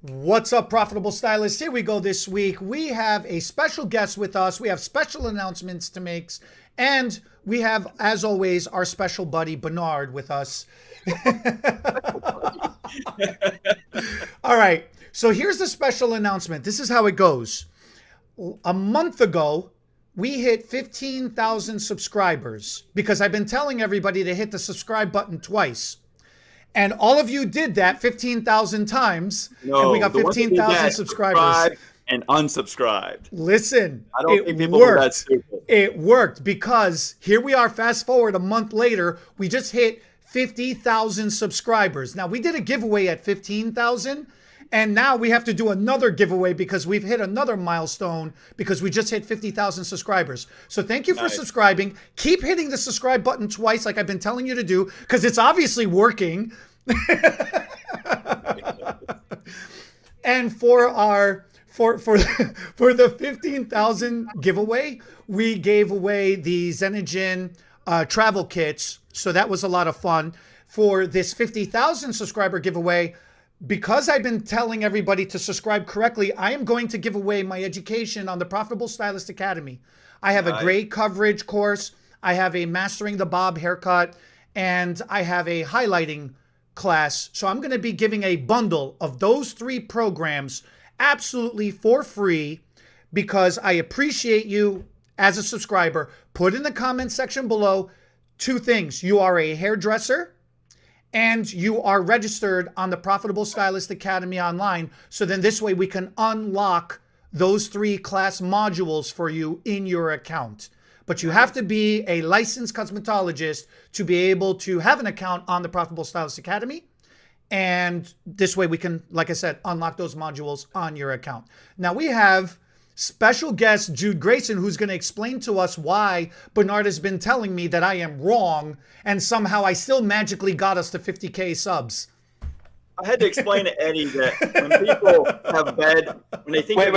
What's up, Profitable Stylists? Here we go this week. We have a special guest with us. We have special announcements to make. And we have, as always, our special buddy, Bernard, with us. All right. So here's the special announcement. This is how it goes. A month ago, we hit 15,000 subscribers because I've been telling everybody to hit the subscribe button twice. And all of you did that 15,000 times, and we got 15,000 subscribers. And unsubscribed. Listen, I don't think people are that stupid. It worked because here we are, fast forward a month later, we just hit 50,000 subscribers. Now, we did a giveaway at 15,000, and now we have to do another giveaway because we've hit another milestone because we just hit 50,000 subscribers. So thank you for subscribing. Keep hitting the subscribe button twice like I've been telling you to do because it's obviously working. And for the 15,000 giveaway, we gave away the Xenogen travel kits. So that was a lot of fun. For this 50,000 subscriber giveaway, because I've been telling everybody to subscribe correctly, I am going to give away my education on the Profitable Stylist Academy. I have a great coverage course. I have a mastering the bob haircut, and I have a highlighting class. So I'm going to be giving a bundle of those three programs absolutely for free because I appreciate you as a subscriber. Put in the comment section below two things. You are a hairdresser and you are registered on the Profitable Stylist Academy online. So then this way we can unlock those three class modules for you in your account. But you have to be a licensed cosmetologist to be able to have an account on the Profitable Stylist Academy. And this way we can, like I said, unlock those modules on your account. Now we have special guest Jude Grayson, who's going to explain to us why Bernard has been telling me that I am wrong and somehow I still magically got us to 50K subs. I had to explain to Eddie that when people have when they think wait.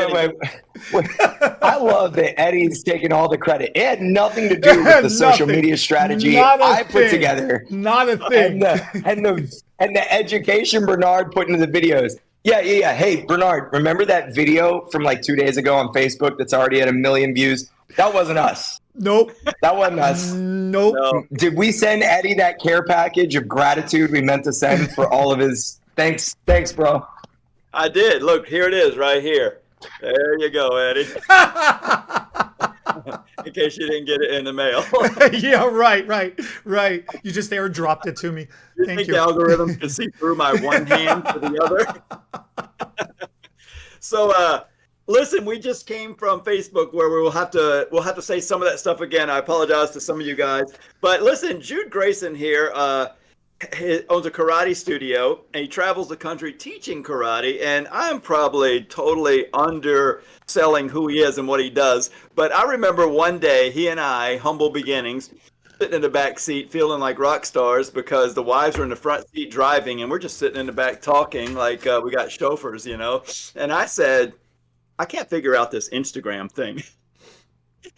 I love that Eddie's taking all the credit. It had nothing to do with the social media strategy I put together. Not a thing. And the education Bernard put into the videos. Yeah. Hey, Bernard, remember that video from like 2 days ago on Facebook that's already at 1 million views? That wasn't us. Nope. That wasn't us. Nope. No. Did we send Eddie that care package of gratitude we meant to send for all of his... Thanks, bro. I did. Look, here it is right here. There you go, Eddie. In case you didn't get it in the mail. Yeah, right. You just airdropped it to me. Thank you. The algorithm can see through my one hand to the other. So, listen, we just came from Facebook where we'll have to say some of that stuff again. I apologize to some of you guys. But listen, Jude Grayson here, he owns a karate studio and he travels the country teaching karate, and I'm probably totally underselling who he is and what he does, but I remember one day he and I, humble beginnings, sitting in the back seat feeling like rock stars because the wives are in the front seat driving and we're just sitting in the back talking like we got chauffeurs, you know. And I said, I can't figure out this Instagram thing.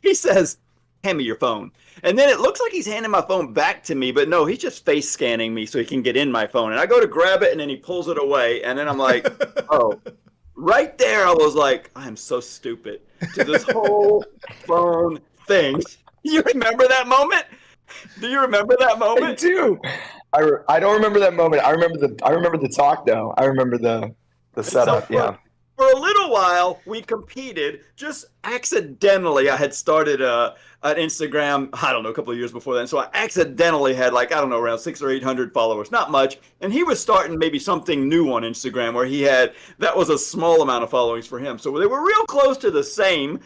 He says, hand me your phone. And then it looks like he's handing my phone back to me, but no, he's just face scanning me so he can get in my phone. And I go to grab it and then he pulls it away. And then I'm like, oh, right there. I was like, I am so stupid to this whole phone thing. You remember that moment? Do you remember that moment? I do. I don't remember that moment. I remember the talk though. I remember the setup. Yeah. For a little while, we competed just accidentally. I had started an Instagram, I don't know, a couple of years before then. So I accidentally had around 600 or 800 followers, not much. And he was starting maybe something new on Instagram where that was a small amount of followings for him. So they were real close to the same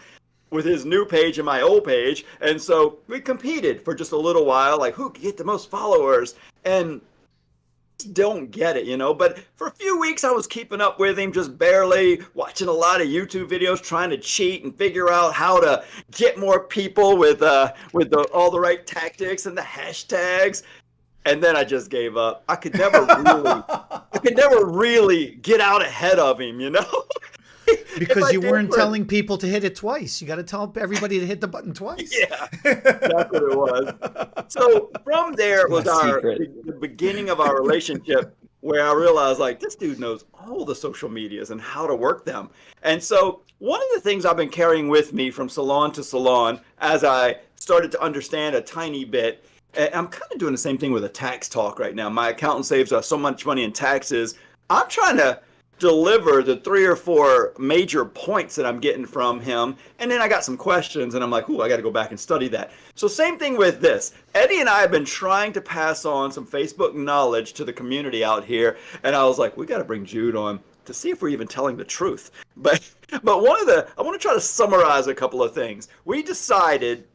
with his new page and my old page. And so we competed for just a little while, like who could get the most followers? And don't get it, you know, but for a few weeks I was keeping up with him, just barely, watching a lot of YouTube videos, trying to cheat and figure out how to get more people with all the right tactics and the hashtags. And then I just gave up. I could never really get out ahead of him, you know. Because you weren't telling people to hit it twice. You got to tell everybody to hit the button twice. Yeah, that's what it was. So from there was the beginning of our relationship. where I realized like this dude knows all the social medias and how to work them. And so one of the things I've been carrying with me from salon to salon as I started to understand a tiny bit, and I'm kind of doing the same thing with a tax talk right now. My accountant saves us so much money in taxes. I'm trying to deliver the 3 or 4 major points that I'm getting from him. And then I got some questions and I'm like, ooh, I got to go back and study that. So same thing with this. Eddie and I have been trying to pass on some Facebook knowledge to the community out here. And I was like, we got to bring Jude on to see if we're even telling the truth. But I want to try to summarize a couple of things. We decided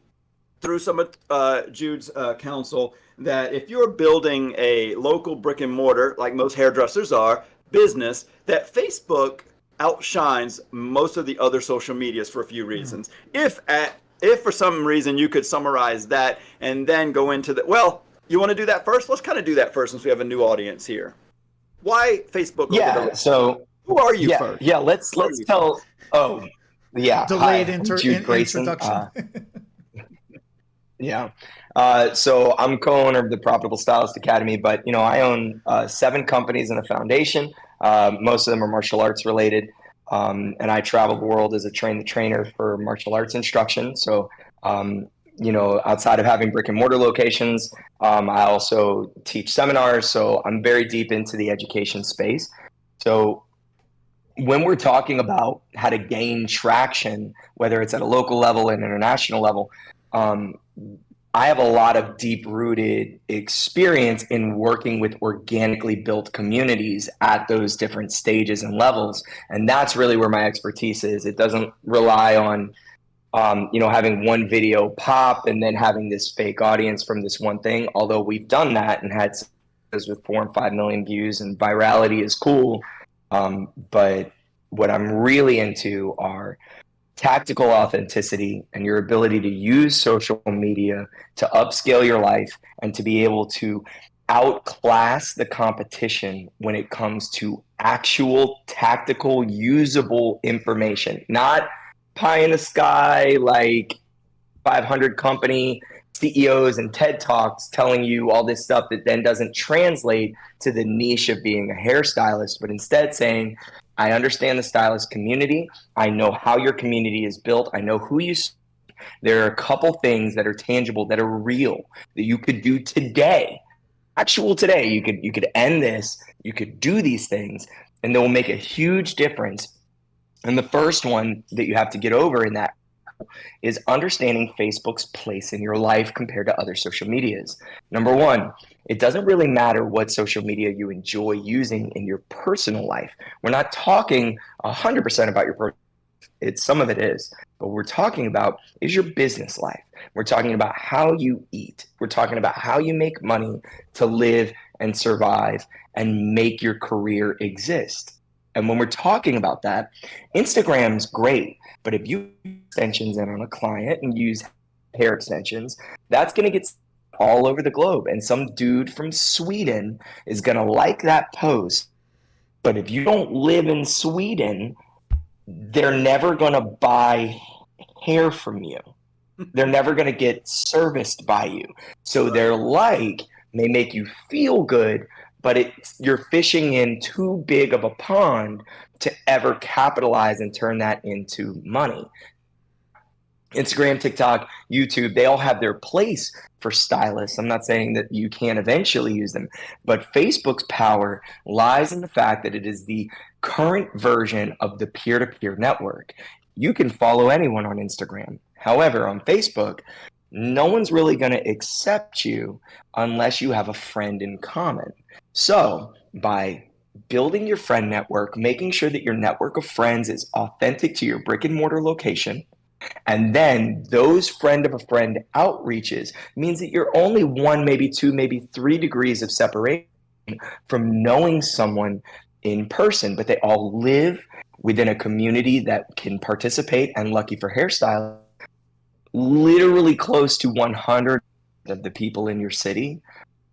through some of Jude's counsel that if you're building a local brick and mortar, like most hairdressers are, business, that Facebook outshines most of the other social medias for a few reasons. If for some reason you could summarize that and then go into the, well, you want to do that first? Let's kind of do that first since we have a new audience here. Why Facebook? Yeah. So who are you first? Yeah. Let's tell. Oh, yeah. Delayed Hi, I'm Jude Grayson. introduction. Yeah. So I'm co-owner of the Profitable Stylist Academy, but I own 7 companies and a foundation. Most of them are martial arts related. And I travel the world as a trainer for martial arts instruction. So, outside of having brick and mortar locations, I also teach seminars. So I'm very deep into the education space. So when we're talking about how to gain traction, whether it's at a local level and international level, I have a lot of deep-rooted experience in working with organically built communities at those different stages and levels, and that's really where my expertise is. It doesn't rely on, having one video pop and then having this fake audience from this one thing. Although we've done that and had videos with 4 and 5 million views, and virality is cool. But what I'm really into are tactical authenticity and your ability to use social media to upscale your life and to be able to outclass the competition when it comes to actual tactical usable information, not pie in the sky like 500 company CEOs and TED Talks telling you all this stuff that then doesn't translate to the niche of being a hairstylist, but instead saying, I understand the stylist community. I know how your community is built. I know who you. There are a couple things that are tangible, that are real, that you could do today. Actual today, you could end this. You could do these things, and they will make a huge difference. And the first one that you have to get over in that is understanding Facebook's place in your life compared to other social medias. Number one, it doesn't really matter what social media you enjoy using in your personal life. We're not talking 100% about your personal life. Some of it is, but what we're talking about is your business life. We're talking about how you eat. We're talking about how you make money to live and survive and make your career exist. And when we're talking about that, Instagram's great, but if you use extensions in on a client and use hair extensions, that's going to get all over the globe. And some dude from Sweden is going to like that post. But if you don't live in Sweden, they're never going to buy hair from you. They're never going to get serviced by you. So their like may make you feel good, but you're fishing in too big of a pond to ever capitalize and turn that into money. Instagram, TikTok, YouTube, they all have their place for stylists. I'm not saying that you can't eventually use them, but Facebook's power lies in the fact that it is the current version of the peer-to-peer network. You can follow anyone on Instagram. However, on Facebook, no one's really going to accept you unless you have a friend in common. So by building your friend network, making sure that your network of friends is authentic to your brick and mortar location, and then those friend of a friend outreaches means that you're only 1, maybe 2, maybe 3 degrees of separation from knowing someone in person, but they all live within a community that can participate. And lucky for hairstylists, literally close to 100 of the people in your city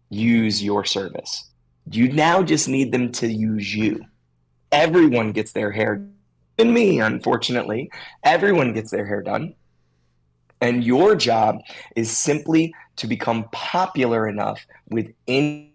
use your service. You now just need them to use you. Everyone gets their hair done. And me, unfortunately, everyone gets their hair done. And your job is simply to become popular enough within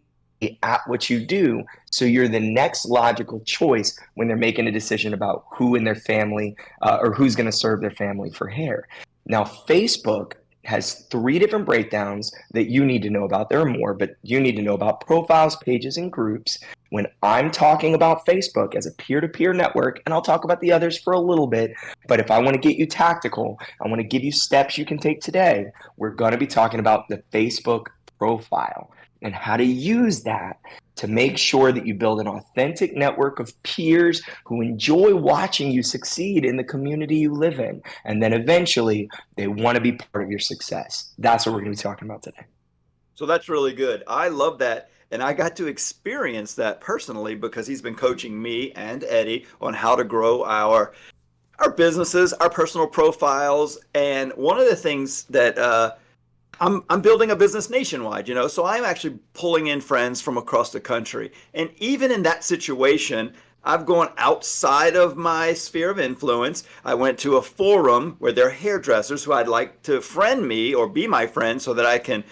at what you do, so you're the next logical choice when they're making a decision about who in their family or who's going to serve their family for hair. Now, Facebook has 3 different breakdowns that you need to know about. There are more, but you need to know about: profiles, pages, and groups. When I'm talking about Facebook as a peer-to-peer network, and I'll talk about the others for a little bit, but if I want to get you tactical, I want to give you steps you can take today, we're going to be talking about the Facebook profile and how to use that to make sure that you build an authentic network of peers who enjoy watching you succeed in the community you live in. And then eventually they want to be part of your success. That's what we're going to be talking about today. So that's really good. I love that. And I got to experience that personally because he's been coaching me and Eddie on how to grow our businesses, our personal profiles. And one of the things that I'm building a business nationwide, so I'm actually pulling in friends from across the country. And even in that situation, I've gone outside of my sphere of influence. I went to a forum where there are hairdressers who I'd like to friend me or be my friend so that I can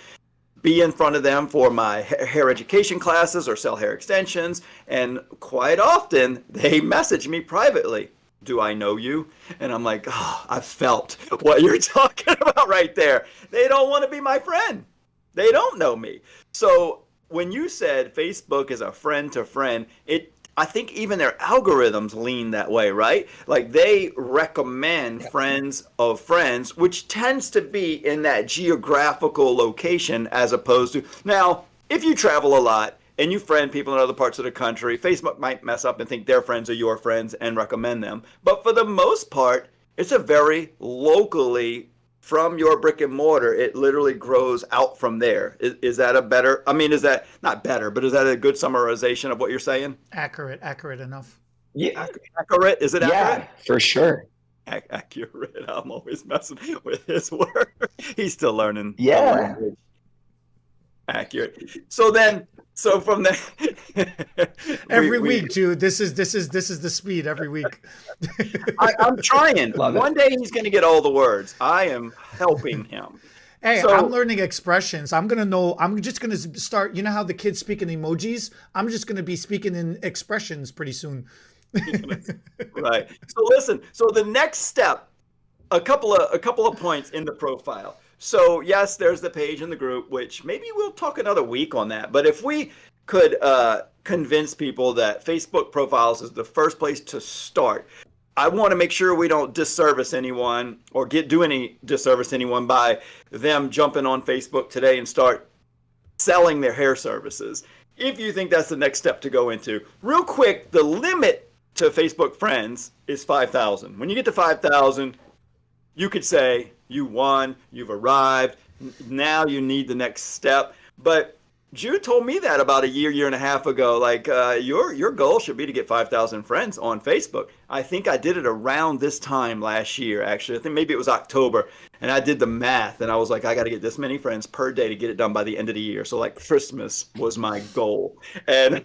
be in front of them for my hair education classes or sell hair extensions. And quite often they message me privately. Do I know you? And I'm like, oh, I felt what you're talking about right there. They don't want to be my friend. They don't know me. So when you said Facebook is a friend to friend, I think even their algorithms lean that way, right? Like they recommend friends of friends, which tends to be in that geographical location as opposed to, now, if you travel a lot, and you friend people in other parts of the country, Facebook might mess up and think their friends are your friends and recommend them. But for the most part, it's a very locally from your brick and mortar. It literally grows out from there. Is that a better, is that not better, but is that a good summarization of what you're saying? Accurate enough. Yeah. Accurate? Is it accurate? Yeah, for sure. Accurate. I'm always messing with his word. He's still learning. Yeah. Accurate. So from there, every week, Jude. This is the speed every week. I'm trying. One day he's going to get all the words. I am helping him. Hey, I'm learning expressions. I'm just gonna start. You know how the kids speak in emojis? I'm just gonna be speaking in expressions pretty soon. Right. So listen. So the next step, a couple of points in the profile. So yes, there's the page in the group, which maybe we'll talk another week on that. But if we could convince people that Facebook profiles is the first place to start, I want to make sure we don't disservice anyone or do any disservice to anyone by them jumping on Facebook today and start selling their hair services. If you think that's the next step to go into, real quick, the limit to Facebook friends is 5,000. When you get to 5,000, you could say you won, you've arrived, now you need the next step. But Jude told me that about a year and a half ago. Like your goal should be to get 5,000 friends on Facebook. I think I did it around this time last year, actually. I think maybe it was October. And I did the math and I was like, I got to get this many friends per day to get it done by the end of the year. So like Christmas was my goal. And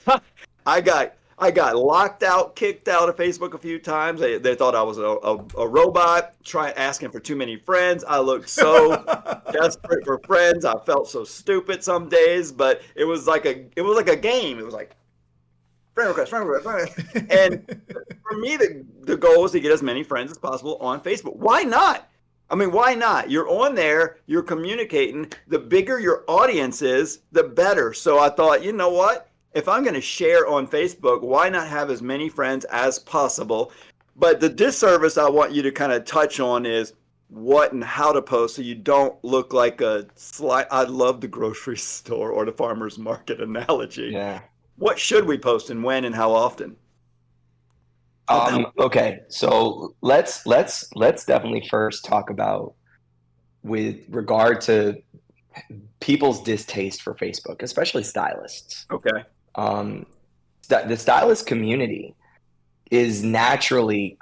I got locked out, kicked out of Facebook a few times. They thought I was a robot, asking for too many friends. I looked so desperate for friends. I felt so stupid some days, but it was like a game. It was like friend request. And for me, the goal is to get as many friends as possible on Facebook. Why not? Why not? You're on there, you're communicating. The bigger your audience is, the better. So I thought, you know what? If I'm going to share on Facebook, why not have as many friends as possible? But the disservice I want you to kind of touch on is what and how to post so you don't look like I love the grocery store or the farmer's market analogy. Yeah. What should we post and when and how often? Okay, so let's definitely first talk about with regard to people's distaste for Facebook, especially stylists. Okay. The stylist community is naturally,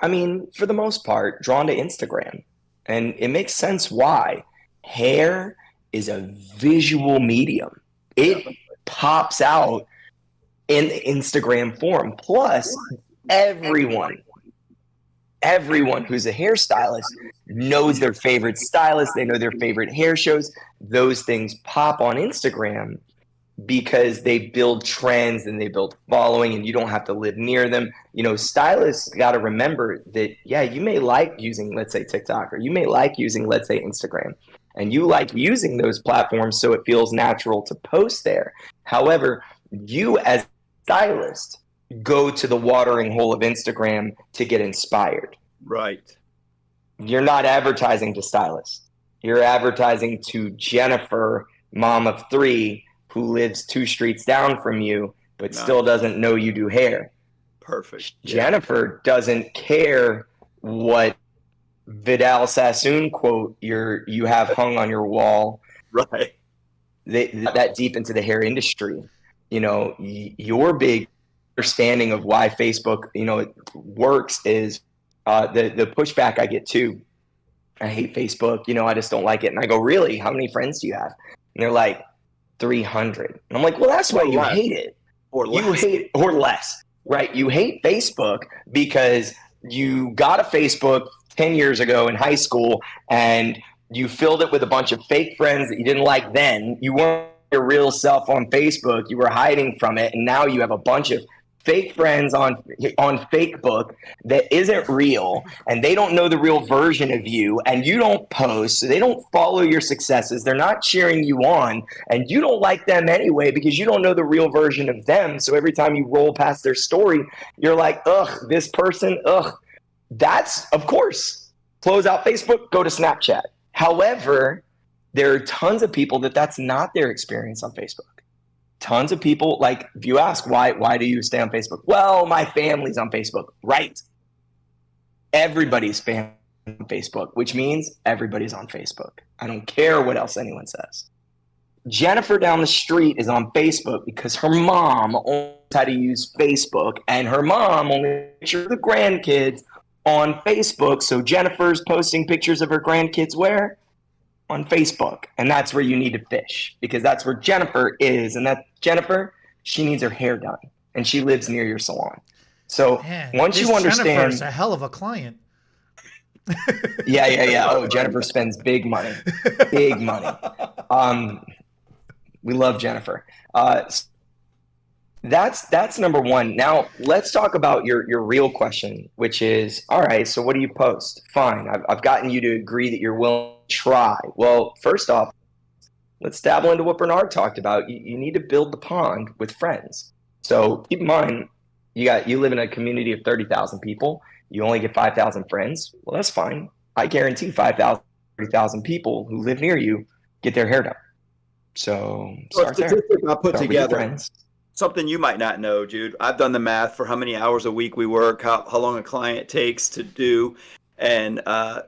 for the most part, drawn to Instagram. And it makes sense why. Hair is a visual medium. It pops out in the Instagram form. Plus, everyone who's a hairstylist knows their favorite stylist. They know their favorite hair shows. Those things pop on Instagram. because they build trends and they build following, and you don't have to live near them. Stylists got to remember that, yeah, you may like using, let's say, TikTok, or you may like using, let's say, Instagram, and you like using those platforms so it feels natural to post there. However, you as a stylist go to the watering hole of Instagram to get inspired. Right. You're not advertising to stylists. You're advertising to Jennifer, mom of 3, who lives 2 streets down from you, but still doesn't know you do hair. Perfect. Jennifer doesn't care what Vidal Sassoon quote you have hung on your wall. Right. That deep into the hair industry. Your big understanding of why Facebook, it works is the pushback I get too. I hate Facebook. I just don't like it. And I go, really? How many friends do you have? And they're like, 300. And I'm like, well, that's why you hate it. Or less. You hate, or less, right? You hate Facebook because you got a Facebook 10 years ago in high school and you filled it with a bunch of fake friends that you didn't like then. You weren't your real self on Facebook. You were hiding from it. And now you have a bunch of fake friends on Facebook that isn't real, and they don't know the real version of you, and you don't post, so they don't follow your successes. They're not cheering you on, and you don't like them anyway because you don't know the real version of them. So every time you roll past their story, you're like, ugh, this person, ugh. That's, of course, close out Facebook, go to Snapchat. However, there are tons of people that's not their experience on Facebook. Tons of people, like, if you ask, why do you stay on Facebook? Well, my family's on Facebook. Right. Everybody's family on Facebook, which means everybody's on Facebook. I don't care what else anyone says. Jennifer down the street is on Facebook because her mom only knows how to use Facebook, and her mom only pictures the grandkids on Facebook. So Jennifer's posting pictures of her grandkids where? On Facebook. And that's where you need to fish, because that's where Jennifer is. And that Jennifer, she needs her hair done, and she lives near your salon. So once you understand, Jennifer's a hell of a client. Yeah. Oh, Jennifer spends big money. We love Jennifer. That's number one. Now let's talk about your real question, which is, all right, so what do you post? Fine. I've gotten you to agree that you're willing to try. Well, first off, let's dabble into what Bernard talked about. You need to build the pond with friends. So keep in mind, you live in a community of 30,000 people. You only get 5,000 friends. Well, that's fine. I guarantee 5,000, 30,000 people who live near you get their hair done. So start there. I put together something you might not know, Jude. I've done the math for how many hours a week we work, how long a client takes to do, and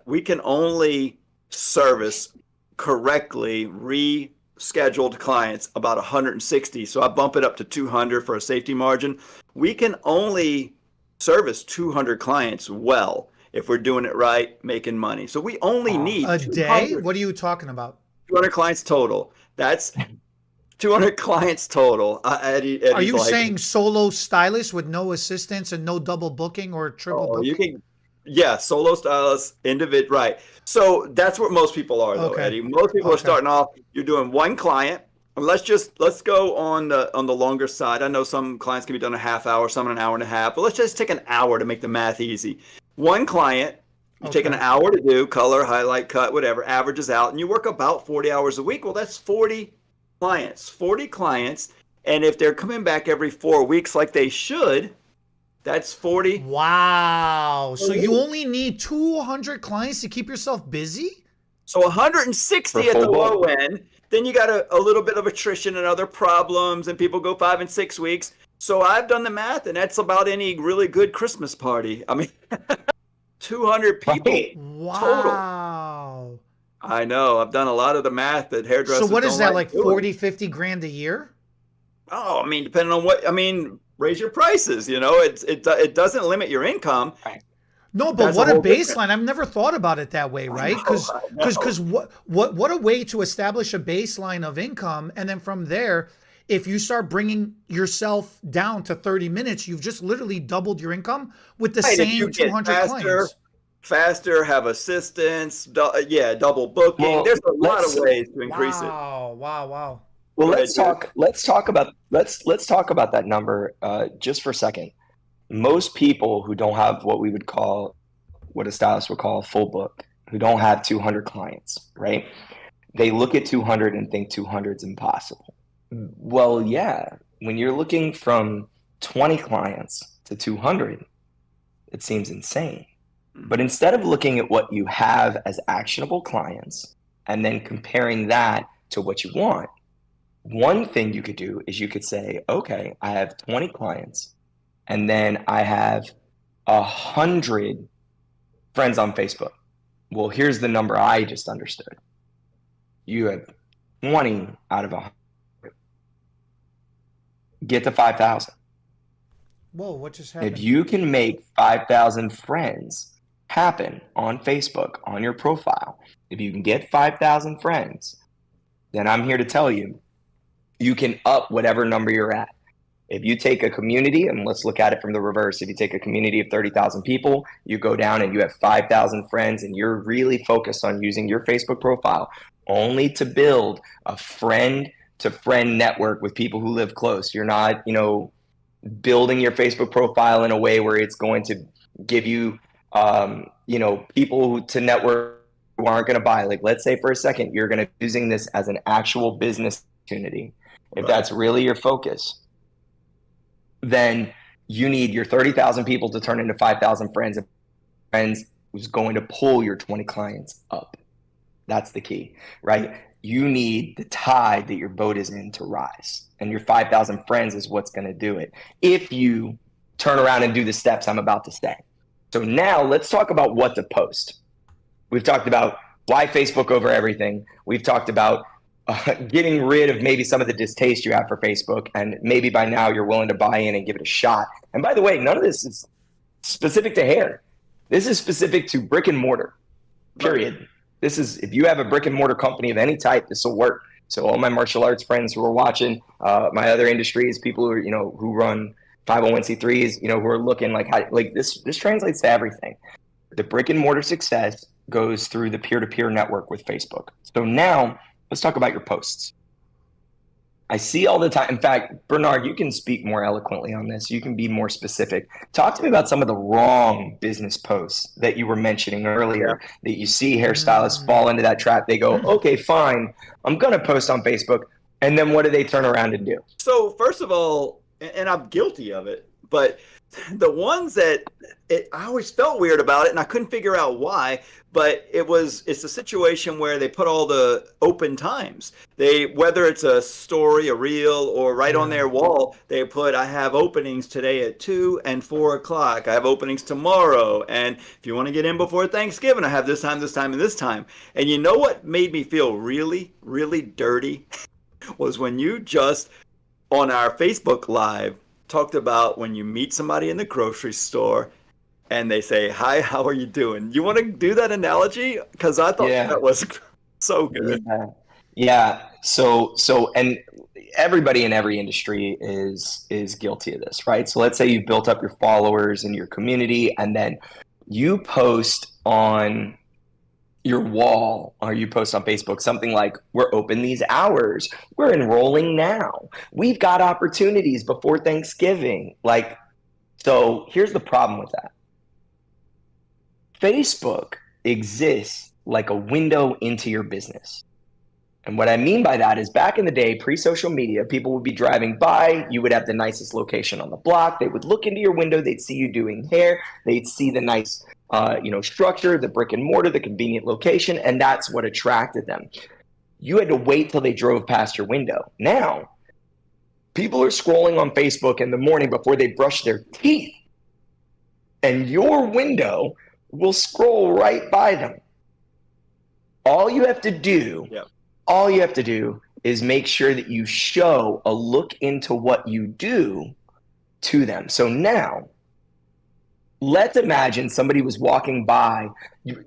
we can only service correctly rescheduled clients about 160. So I bump it up to 200 for a safety margin. We can only service 200 clients well if we're doing it right, making money. So we only need a day. What are you talking about? 200 clients total. That's 200 clients total. Eddie's are you saying solo stylist with no assistants and no double booking or triple booking? Solo stylist, individual, right. So that's what most people are, though, Eddie. Most people are starting off, you're doing one client. And let's go on the longer side. I know some clients can be done a half hour, some in an hour and a half, but let's just take an hour to make the math easy. One client, you take an hour to do, color, highlight, cut, whatever, averages out, and you work about 40 hours a week. Well, that's 40 clients. And if they're coming back every 4 weeks like they should, that's 40. Wow. So you only need 200 clients to keep yourself busy? So 160 at the low end. Then you got a little bit of attrition and other problems, and people go 5 and 6 weeks. So I've done the math, and that's about any really good Christmas party. I mean, 200 people total. I know. I've done a lot of the math that hairdressers. So what is that, like 40, 50 grand a year? Oh, I mean, depending on what, raise your prices. It doesn't limit your income. Right. No, but what a baseline. I've never thought about it that way, right? Because what a way to establish a baseline of income. And then from there, if you start bringing yourself down to 30 minutes, you've just literally doubled your income with the same 200 clients. Faster, have assistants, double booking. There's a lot of ways to increase it. Wow. Well, Go let's ahead, talk. Let's talk about that number just for a second. Most people who don't have what a stylist would call a full book, who don't have 200 clients, right? They look at 200 and think 200 is impossible. Well, yeah, when you're looking from 20 clients to 200, it seems insane. But instead of looking at what you have as actionable clients and then comparing that to what you want, one thing you could do is you could say, okay, I have 20 clients and then I have 100 friends on Facebook. Well, here's the number I just understood. You have 20 out of 100. Get to 5,000. Whoa, what just If happened? you can make 5,000 friends happen on Facebook, on your profile, if you can get 5,000 friends, then I'm here to tell you, you can up whatever number you're at. If you take a community, and let's look at it from the reverse, if you take a community of 30,000 people, you go down and you have 5,000 friends, and you're really focused on using your Facebook profile only to build a friend to friend network with people who live close. You're not, building your Facebook profile in a way where it's going to give you, people to network who aren't going to buy. Like, let's say for a second, you're going to be using this as an actual business opportunity. If that's really your focus, then you need your 30,000 people to turn into 5,000 friends who's going to pull your 20 clients up. That's the key, right? You need the tide that your boat is in to rise, and your 5,000 friends is what's going to do it if you turn around and do the steps I'm about to say. So now let's talk about what to post. We've talked about why Facebook over everything. We've talked about getting rid of maybe some of the distaste you have for Facebook, and maybe by now you're willing to buy in and give it a shot. And by the way, none of this is specific to hair. This is specific to brick and mortar, period. Right. This is, if you have a brick and mortar company of any type, this will work. So all my martial arts friends who are watching, my other industries, people who are, who run 501c3s, who are looking like this translates to everything. The brick and mortar success goes through the peer-to-peer network with Facebook. So now let's talk about your posts. I see all the time. In fact, Bernard, you can speak more eloquently on this. You can be more specific. Talk to me about some of the wrong business posts that you were mentioning earlier, that you see hairstylists fall into that trap. They go, okay, fine, I'm going to post on Facebook. And then what do they turn around and do? So first of all, and I'm guilty of it, but the ones that I always felt weird about it, and I couldn't figure out why, but it's a situation where they put all the open times. Whether it's a story, a reel, or right on their wall, they put, I have openings today at 2 and 4 o'clock. I have openings tomorrow. And if you want to get in before Thanksgiving, I have this time, and this time. And you know what made me feel really, really dirty was when you just, on our Facebook Live, talked about when you meet somebody in the grocery store and they say, hi, how are you doing? You want to do that analogy? Because I thought that was so good. Yeah. So, and everybody in every industry is guilty of this, right? So let's say you built up your followers in your community, and then you post on your wall, or you post on Facebook something like, we're open these hours, we're enrolling now, we've got opportunities before Thanksgiving. So here's the problem with that. Facebook exists like a window into your business. And what I mean by that is, back in the day, pre-social media, people would be driving by, you would have the nicest location on the block, they would look into your window, they'd see you doing hair, they'd see the nice structure, the brick and mortar, the convenient location, and that's what attracted them. You had to wait till they drove past your window. Now, people are scrolling on Facebook in the morning before they brush their teeth, and your window will scroll right by them. All you have to do is make sure that you show a look into what you do to them. So now, let's imagine somebody was walking by,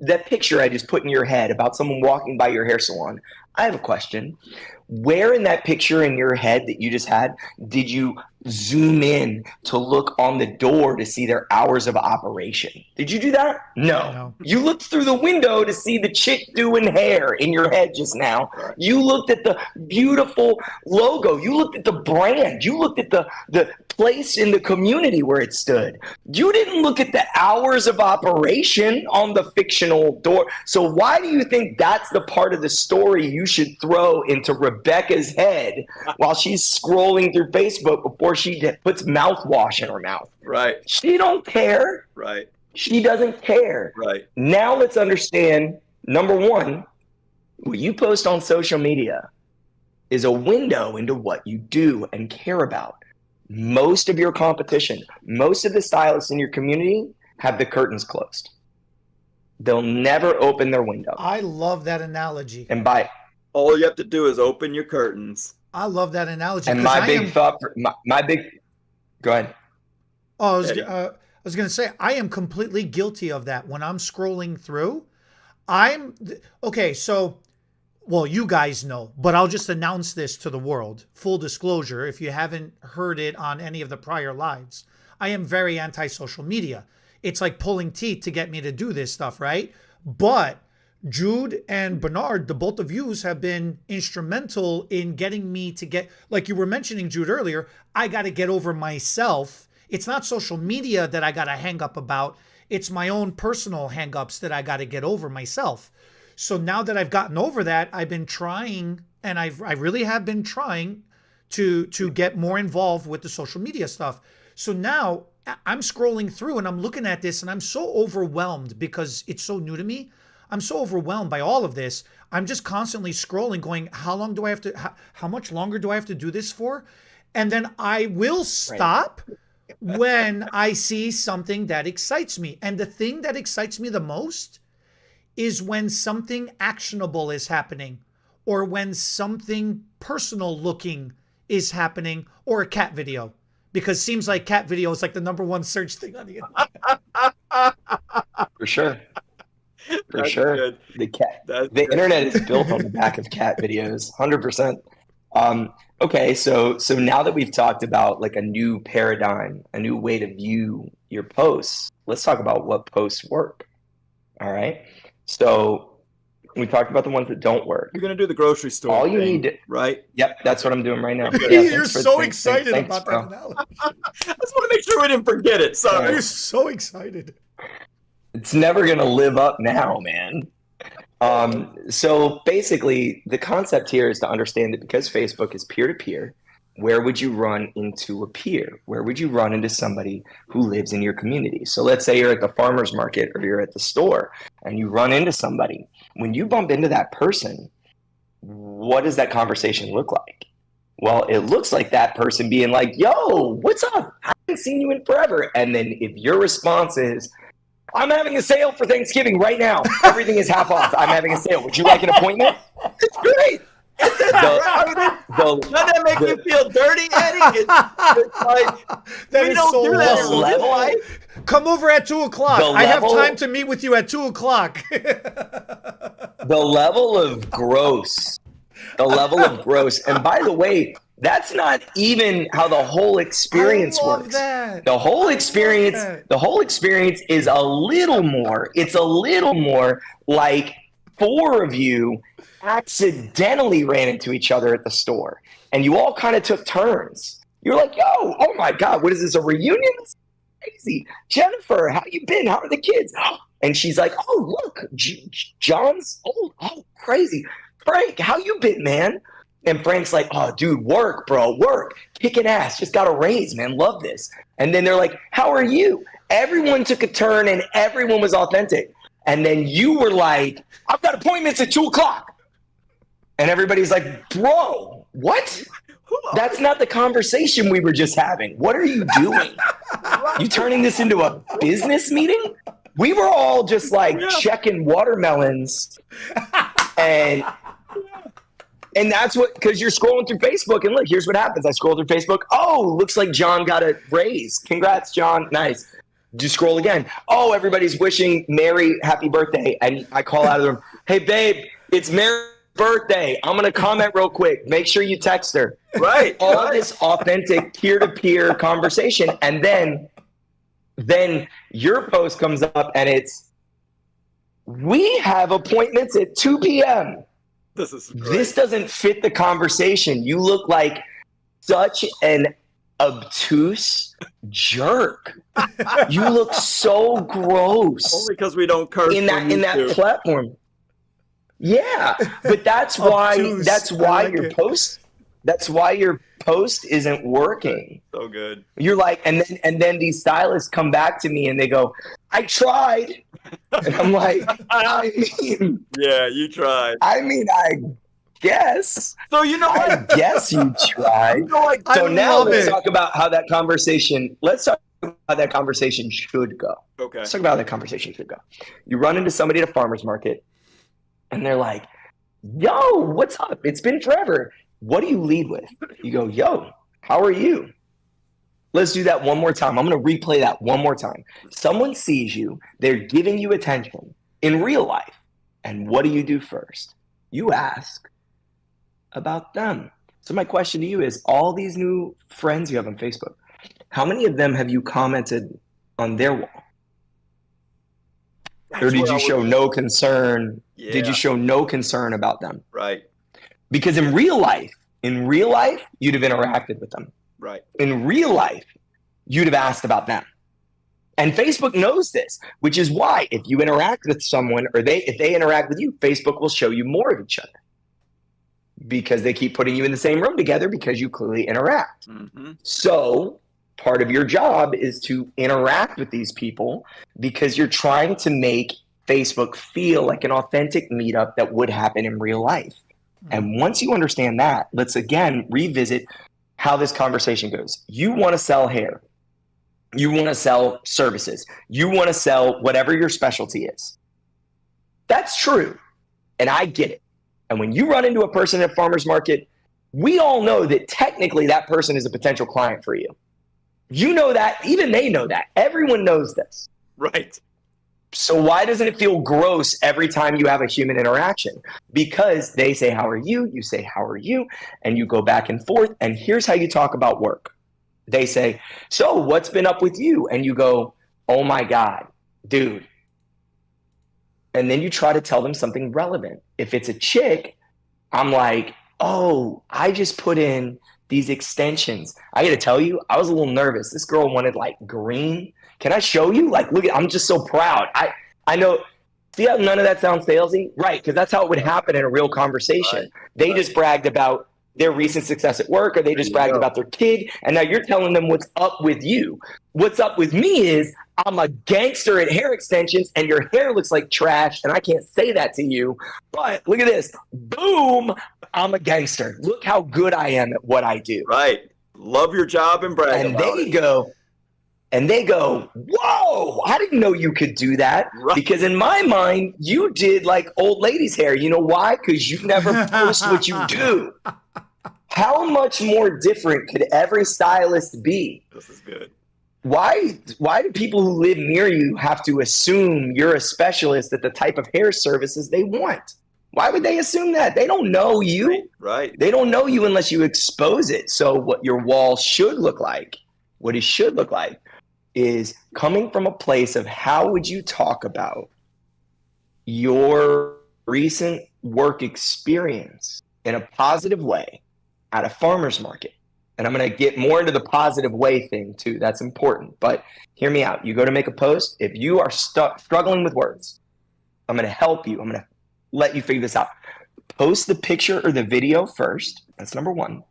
that picture I just put in your head about someone walking by your hair salon. I have a question. Where in that picture in your head that you just had, did you zoom in to look on the door to see their hours of operation. Did you do that? No. You looked through the window to see the chick doing hair in your head just now. You looked at the beautiful logo. You looked at the brand. You looked at the place in the community where it stood. You didn't look at the hours of operation on the fictional door. So why do you think that's the part of the story you should throw into Rebecca's head while she's scrolling through Facebook before she puts mouthwash in her mouth? Right. She don't care. Right. She doesn't care. Right. Now let's understand, number one, what you post on social media is a window into what you do and care about. Most of your competition, most of the stylists in your community have the curtains closed. They'll never open their window. I love that analogy. And all you have to do is open your curtains. I love that analogy. And my big thought, go ahead. Oh, I was going to say, I am completely guilty of that. When I'm scrolling through, okay, so, well, you guys know, but I'll just announce this to the world. Full disclosure, if you haven't heard it on any of the prior lives, I am very anti-social media. It's like pulling teeth to get me to do this stuff, right? But Jude and Bernard, the both of yous have been instrumental in getting me to get, like you were mentioning, Jude, earlier, I got to get over myself. It's not social media that I got to hang up about. It's my own personal hang-ups that I got to get over myself. So now that I've gotten over that, I've been trying, and I really have been trying to get more involved with the social media stuff. So now I'm scrolling through and I'm looking at this and I'm so overwhelmed because it's so new to me. I'm so overwhelmed by all of this. I'm just constantly scrolling going, how much longer do I have to do this for? And then I will stop when I see something that excites me. And the thing that excites me the most is when something actionable is happening, or when something personal looking is happening, or a cat video. Because it seems like cat video is like the #1 search thing on the internet. For sure. That's sure. Good. The internet is built on the back of cat videos, 100%. Okay, so now that we've talked about like a new paradigm, a new way to view your posts, let's talk about what posts work. All right. So we talked about the ones that don't work. You're going to do the grocery store. All you need, right? Yep, that's what I'm doing right now. You're so excited about that analogy. I just want to make sure we didn't forget it. Sorry. You're so excited. It's never going to live up now, man. So basically, the concept here is to understand that because Facebook is peer-to-peer, where would you run into a peer? Where would you run into somebody who lives in your community? So let's say you're at the farmer's market or you're at the store and you run into somebody. When you bump into that person, what does that conversation look like? Well, it looks like that person being like, yo, what's up? I haven't seen you in forever. And then if your response is, I'm having a sale for Thanksgiving right now. Everything is half off. I'm having a sale. Would you like an appointment? It's great. Doesn't that make you feel dirty, Eddie? It's like, that we don't so do that in real life. Come over at 2:00. I have time to meet with you at 2:00. The level of gross. And by the way, that's not even how the whole experience works. That. The whole experience is a little more. It's a little more like 4 of you accidentally ran into each other at the store, and you all kind of took turns. You're like, yo, oh my God, what is this, a reunion? This is crazy. Jennifer, how you been? How are the kids? And she's like, oh, look, John's old. Oh, crazy. Frank, how you been, man? And Frank's like, oh, dude, work, bro, work. Kicking ass. Just got a raise, man. Love this. And then they're like, how are you? Everyone took a turn and everyone was authentic. And then you were like, I've got appointments at 2:00. And everybody's like, bro, what? That's not the conversation we were just having. What are you doing? You turning this into a business meeting? We were all just like checking watermelons. And that's what, because you're scrolling through Facebook and look, here's what happens. I scroll through Facebook. Oh, looks like John got a raise. Congrats, John. Nice. You scroll again. Oh, everybody's wishing Mary happy birthday. And I call out of the room, hey, babe, it's Mary birthday. I'm going to comment real quick. Make sure you text her. Right. All this authentic peer-to-peer conversation. And then your post comes up and it's, we have appointments at 2 p.m. This doesn't fit the conversation. You look like such an obtuse jerk. You look so gross. Only because we don't curse in that platform. Yeah, but that's why your post isn't working. So good. You're like, and then these stylists come back to me and they go, I tried. And I'm like, yeah, you tried. I guess. So you know what? I guess you tried. So now let's talk about how that conversation. Let's talk about how that conversation should go. Okay. Let's talk about how that conversation should go. You run into somebody at a farmer's market, and they're like, "Yo, what's up? It's been forever." What do you lead with? You go, "Yo, how are you?" Let's do that one more time. I'm going to replay that one more time. Someone sees you. They're giving you attention in real life. And what do you do first? You ask about them. So my question to you is, all these new friends you have on Facebook, how many of them have you commented on their wall? Or did you show no concern? Yeah. Did you show no concern about them? Right. Because in real life, you'd have interacted with them. Right. In real life, you'd have asked about them. And Facebook knows this, which is why if you interact with someone or if they interact with you, Facebook will show you more of each other. Because they keep putting you in the same room together because you clearly interact. Mm-hmm. So part of your job is to interact with these people because you're trying to make Facebook feel like an authentic meetup that would happen in real life. Mm-hmm. And once you understand that, let's again revisit how this conversation goes. You want to sell hair. You want to sell services. You want to sell whatever your specialty is. That's true. And I get it. And when you run into a person at a farmer's market, we all know that technically that person is a potential client for you. You know that. Even they know that. Everyone knows this. Right. So why doesn't it feel gross every time you have a human interaction? Because they say, how are you? You say, how are you? And you go back and forth. And here's how you talk about work. They say, so what's been up with you? And you go, oh my God, dude. And then you try to tell them something relevant. If it's a chick, I'm like, oh, I just put in these extensions. I got to tell you, I was a little nervous. This girl wanted like green. Can I show you? Like, look, I'm just so proud. I know. See how none of that sounds salesy? Right, because that's how it would happen in a real conversation. Right. They just bragged about their recent success at work, or they just bragged about their kid, and now you're telling them what's up with you. What's up with me is I'm a gangster at hair extensions, and your hair looks like trash, and I can't say that to you, but look at this. Boom, I'm a gangster. Look how good I am at what I do. Right. Love your job and brag about it. And they go, whoa, I didn't know you could do that. Right. Because in my mind, you did like old ladies' hair. You know why? Because you never post what you do. How much more different could every stylist be? This is good. Why do people who live near you have to assume you're a specialist at the type of hair services they want? Why would they assume that? They don't know you. Right. They don't know you unless you expose it. So what your wall should look like, what it should look like, is coming from a place of how would you talk about your recent work experience in a positive way at a farmer's market. And I'm going to get more into the positive way thing too. That's important. But hear me out. You go to make a post. If you are struggling with words, I'm going to help you. I'm going to let you figure this out. Post the picture or the video first. That's number one.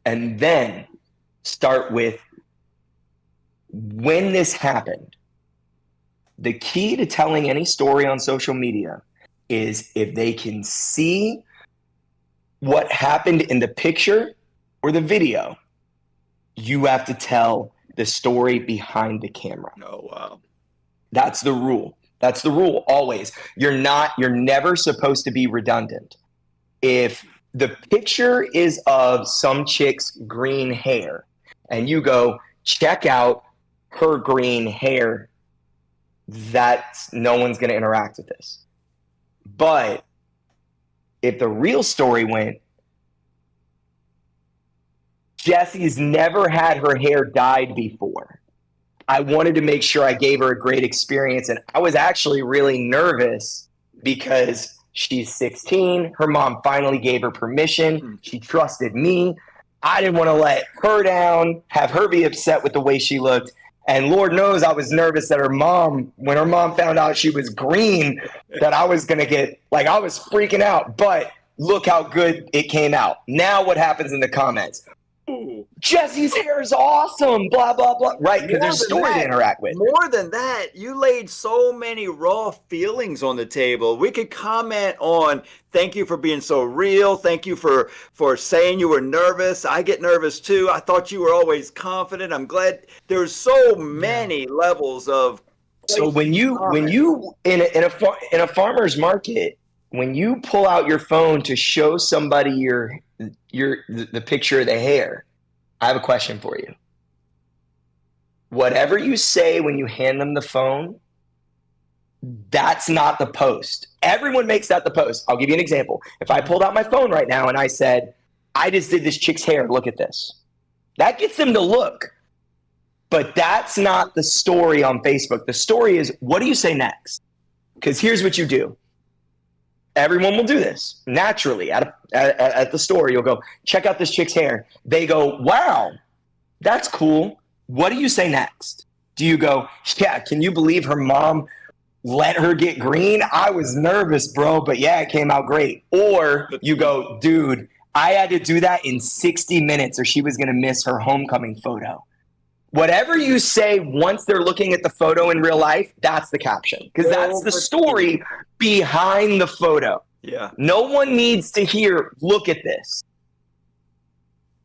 And then start with when this happened. The key to telling any story on social media is if they can see what happened in the picture or the video, you have to tell the story behind the camera. Oh, wow. That's the rule. That's the rule always. You're never supposed to be redundant. If the picture is of some chick's green hair and you go, check out her green hair, no one's going to interact with this. But if the real story went, Jesse's never had her hair dyed before. I wanted to make sure I gave her a great experience. And I was actually really nervous because she's 16. Her mom finally gave her permission. She trusted me. I didn't want to let her down, have her be upset with the way she looked. And Lord knows I was nervous that when her mom found out she was green, that I was going to get, like, I was freaking out. But look how good it came out. Now what happens in the comments? Ooh, Jesse's hair is awesome, blah, blah, blah. Right, because there's a story to interact with. More than that, you laid so many raw feelings on the table. We could comment on, thank you for being so real. Thank you for saying you were nervous. I get nervous too. I thought you were always confident. I'm glad. There's so many levels of. So when you in a farmer's market, when you pull out your phone to show somebody the picture of the hair, I have a question for you. Whatever you say when you hand them the phone, that's not the post. Everyone makes that the post. I'll give you an example. If I pulled out my phone right now and I said, I just did this chick's hair, look at this. That gets them to look. But that's not the story on Facebook. The story is, what do you say next? Because here's what you do. Everyone will do this naturally at the store. You'll go, check out this chick's hair. They go, wow, that's cool. What do you say next? Do you go, yeah, can you believe her mom let her get green? I was nervous, bro, but yeah, it came out great. Or you go, dude, I had to do that in 60 minutes or she was going to miss her homecoming photo. Whatever you say once they're looking at the photo in real life, that's the caption. Because that's the story behind the photo. Yeah. No one needs to hear, look at this.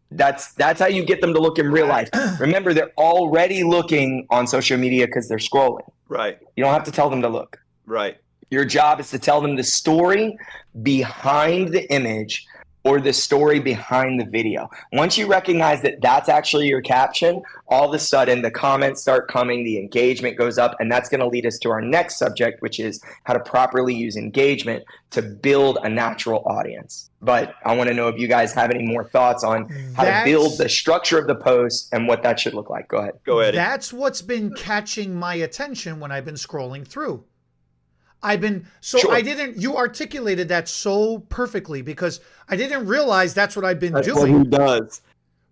That's how you get them to look in real life. Remember, they're already looking on social media because they're scrolling. Right. You don't have to tell them to look. Right. Your job is to tell them the story behind the image or the story behind the video. Once you recognize that that's actually your caption, all of a sudden the comments start coming, the engagement goes up, and that's going to lead us to our next subject, which is how to properly use engagement to build a natural audience. But I want to know if you guys have any more thoughts on how to build the structure of the post and what that should look like. Go ahead. Go ahead. That's what's been catching my attention when I've been scrolling through. You articulated that so perfectly because I didn't realize that's what I've been doing. What he does.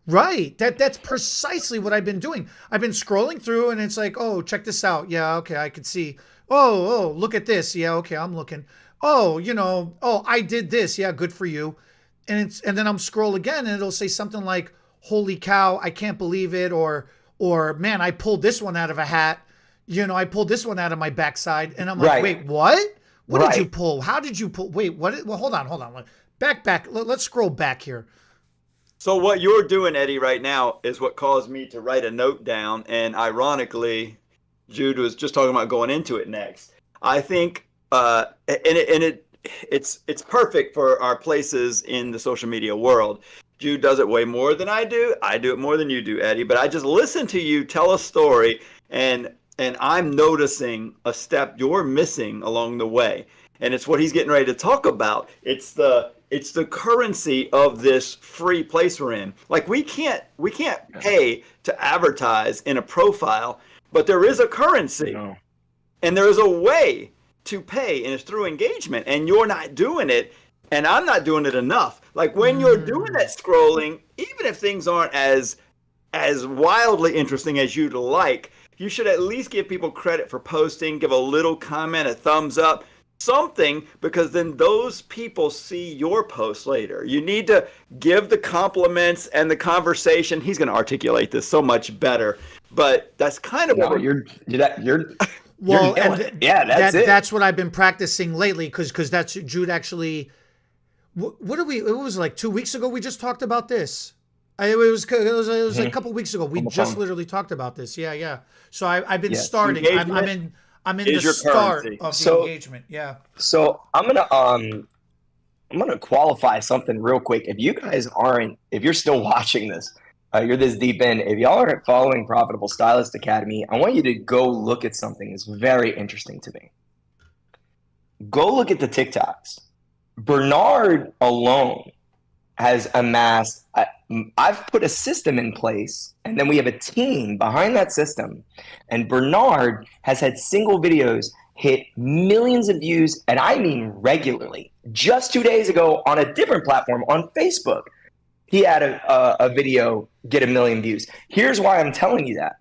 Right. That's precisely what I've been doing. I've been scrolling through and it's like, oh, check this out. Yeah, okay, I can see. Oh, look at this. Yeah, okay, I'm looking. Oh, I did this. Yeah, good for you. And then I'm scroll again and it'll say something like, holy cow, I can't believe it, or man, I pulled this one out of a hat. I pulled this one out of my backside, and I'm like, wait, what? What did you pull? How did you pull? Wait, what? Well, hold on. Back. Let's scroll back here. So what you're doing, Eddie, right now is what caused me to write a note down. And ironically, Jude was just talking about going into it next. I think, it's perfect for our places in the social media world. Jude does it way more than I do. I do it more than you do, Eddie. But I just listen to you tell a story, and I'm noticing a step you're missing along the way. And it's what he's getting ready to talk about. It's the currency of this free place we're in. Like we can't pay to advertise in a profile, but there is a currency. No. And there is a way to pay, and it's through engagement. And you're not doing it, and I'm not doing it enough. Like when you're doing that scrolling, even if things aren't as wildly interesting as you'd like, you should at least give people credit for posting, give a little comment, a thumbs up, something, because then those people see your post later. You need to give the compliments and the conversation. He's going to articulate this so much better, but that's kind of what you're well, that's what I've been practicing lately, because that's Jude actually. What did we? It was like 2 weeks ago. We just talked about this. It was like a couple weeks ago. We just literally talked about this. Yeah. So I've been starting. I'm in the start of the engagement. Yeah. So I'm gonna qualify something real quick. If you guys if you're still watching this, you're this deep in. If y'all aren't following Profitable Stylist Academy, I want you to go look at something that's very interesting to me. Go look at the TikToks. Bernard alone has amassed, I've put a system in place, and then we have a team behind that system. And Bernard has had single videos hit millions of views, and I mean regularly. Just 2 days ago on a different platform, on Facebook, he had a video get 1 million views. Here's why I'm telling you that.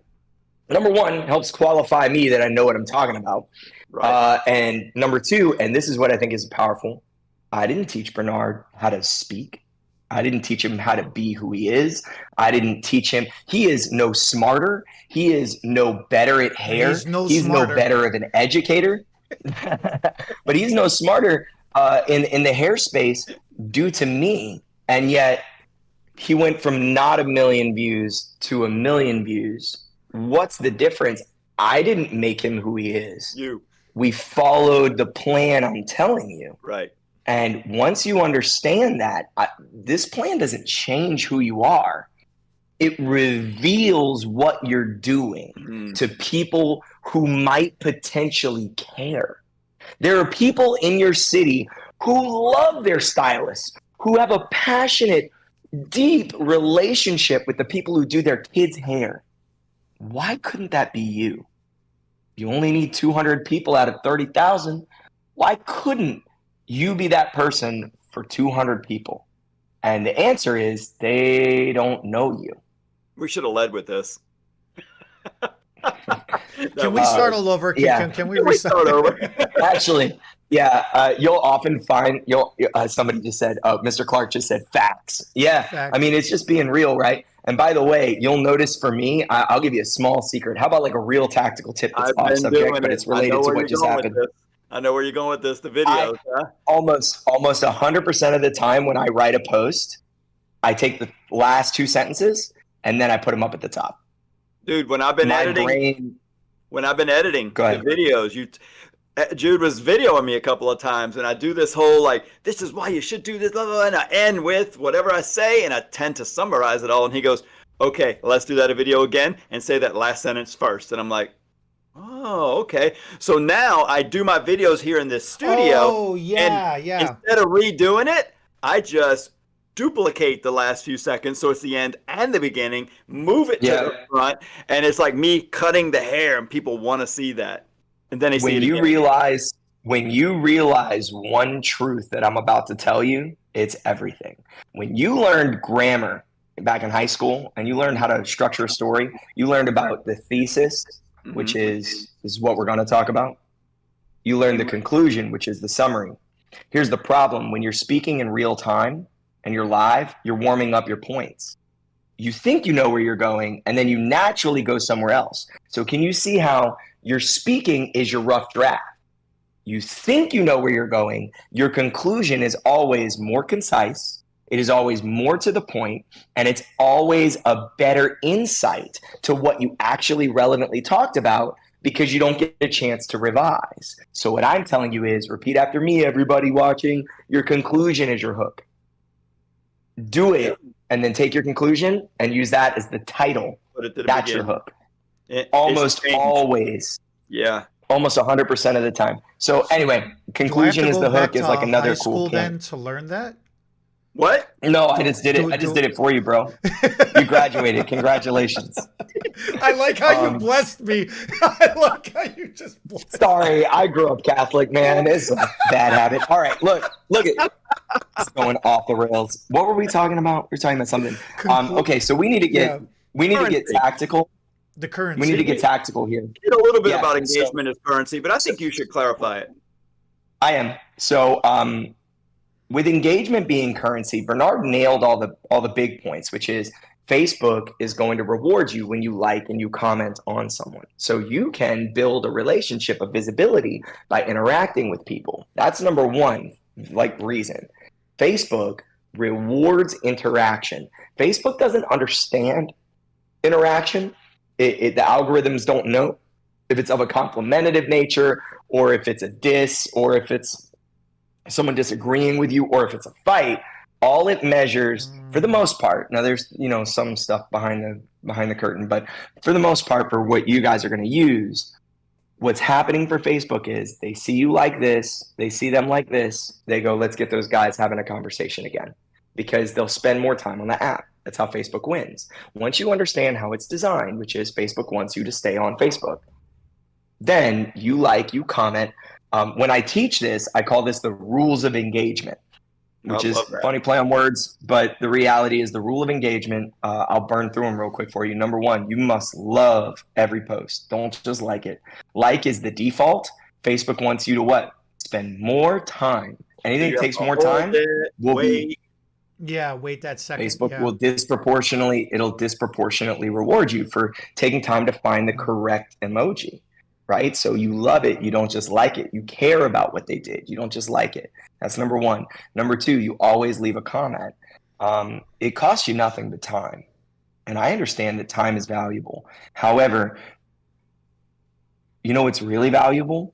Number one, it helps qualify me that I know what I'm talking about. Right. And number two, and this is what I think is powerful, I didn't teach Bernard how to speak. I didn't teach him how to be who he is. I didn't teach him. He is no smarter. He is no better at hair. He's no better of an educator. But he's no smarter in the hair space due to me. And yet he went from not 1 million views to 1 million views. What's the difference? I didn't make him who he is. We followed the plan I'm telling you. Right. And once you understand that, this plan doesn't change who you are. It reveals what you're doing to people who might potentially care. There are people in your city who love their stylists, who have a passionate, deep relationship with the people who do their kids' hair. Why couldn't that be you? You only need 200 people out of 30,000. Why couldn't you be that person for 200 people? And the answer is they don't know you. We should have led with this. Can we start all over? Can we start over? Actually, you'll often find somebody just said, Mr. Clark just said facts. Yeah, facts. I mean, it's just being real, right? And by the way, you'll notice for me, I'll give you a small secret. How about like a real tactical tip that's off subject, but it's related to what just happened? I know where you're going with this. The videos, almost 100% of the time when I write a post, I take the last 2 sentences and then I put them up at the top. Dude, when I've been editing the videos, Jude was videoing me a couple of times, and I do this whole like, this is why you should do this, blah, blah, blah, and I end with whatever I say, and I tend to summarize it all. And he goes, "Okay, let's do that a video again and say that last sentence first." And I'm like, oh, okay. So now I do my videos here in this studio. Oh, yeah, and instead of redoing it, I just duplicate the last few seconds, so it's the end and the beginning, move it to the front, and it's like me cutting the hair, and people want to see that. And then when you realize one truth that I'm about to tell you, it's everything. When you learned grammar back in high school and you learned how to structure a story, you learned about the thesis, which is what we're going to talk about. You learned the conclusion, which is the summary. Here's the problem. When you're speaking in real time and you're live, you're warming up your points. You think you know where you're going, and then you naturally go somewhere else. So can you see how your speaking is your rough draft? You think you know where you're going. Your conclusion is always more concise. It is always more to the point, and it's always a better insight to what you actually relevantly talked about because you don't get a chance to revise. So what I'm telling you is, repeat after me, everybody watching, your conclusion is your hook. Do it, and then take your conclusion and use that as the title. That's your hook. Almost always. Yeah. Almost 100% of the time. So anyway, conclusion is the hook is like another cool then to learn that? What? No, I just did it. I just did it for you, bro. You graduated. Congratulations. I like how you blessed me. I like how you just blessed me. Sorry, I grew up Catholic, man. It's a bad habit. All right, look at it's going off the rails. What were we talking about? We're talking about something. Okay, so we need to get tactical. The currency. We need to get tactical here. Did a little bit about engagement as currency, but I think you should clarify it. I am. So with engagement being currency, Bernard nailed all the big points, which is Facebook is going to reward you when you like and you comment on someone. So you can build a relationship of visibility by interacting with people. That's number one, reason. Facebook rewards interaction. Facebook doesn't understand interaction. The algorithms don't know if it's of a complimentative nature or if it's a diss or if it's someone disagreeing with you or if it's a fight. All it measures, for the most part, now there's some stuff behind the curtain, but for the most part, for what you guys are going to use, What's happening for Facebook is they see you like this, they see them like this, they go, let's get those guys having a conversation again, because they'll spend more time on the app. That's how Facebook wins. Once you understand how it's designed, which is Facebook wants you to stay on Facebook, then you comment. When I teach this, I call this the rules of engagement, which is funny play on words, but the reality is the rule of engagement. I'll burn through them real quick for you. Number one, you must love every post. Don't just like it. Like is the default. Facebook wants you to what? Spend more time. Anything that takes more time will be. Yeah, wait that second. Facebook will disproportionately reward you for taking time to find the correct emoji. Right? So you love it. You don't just like it. You care about what they did. You don't just like it. That's number one. Number two, you always leave a comment. It costs you nothing but time. And I understand that time is valuable. However, you know what's really valuable?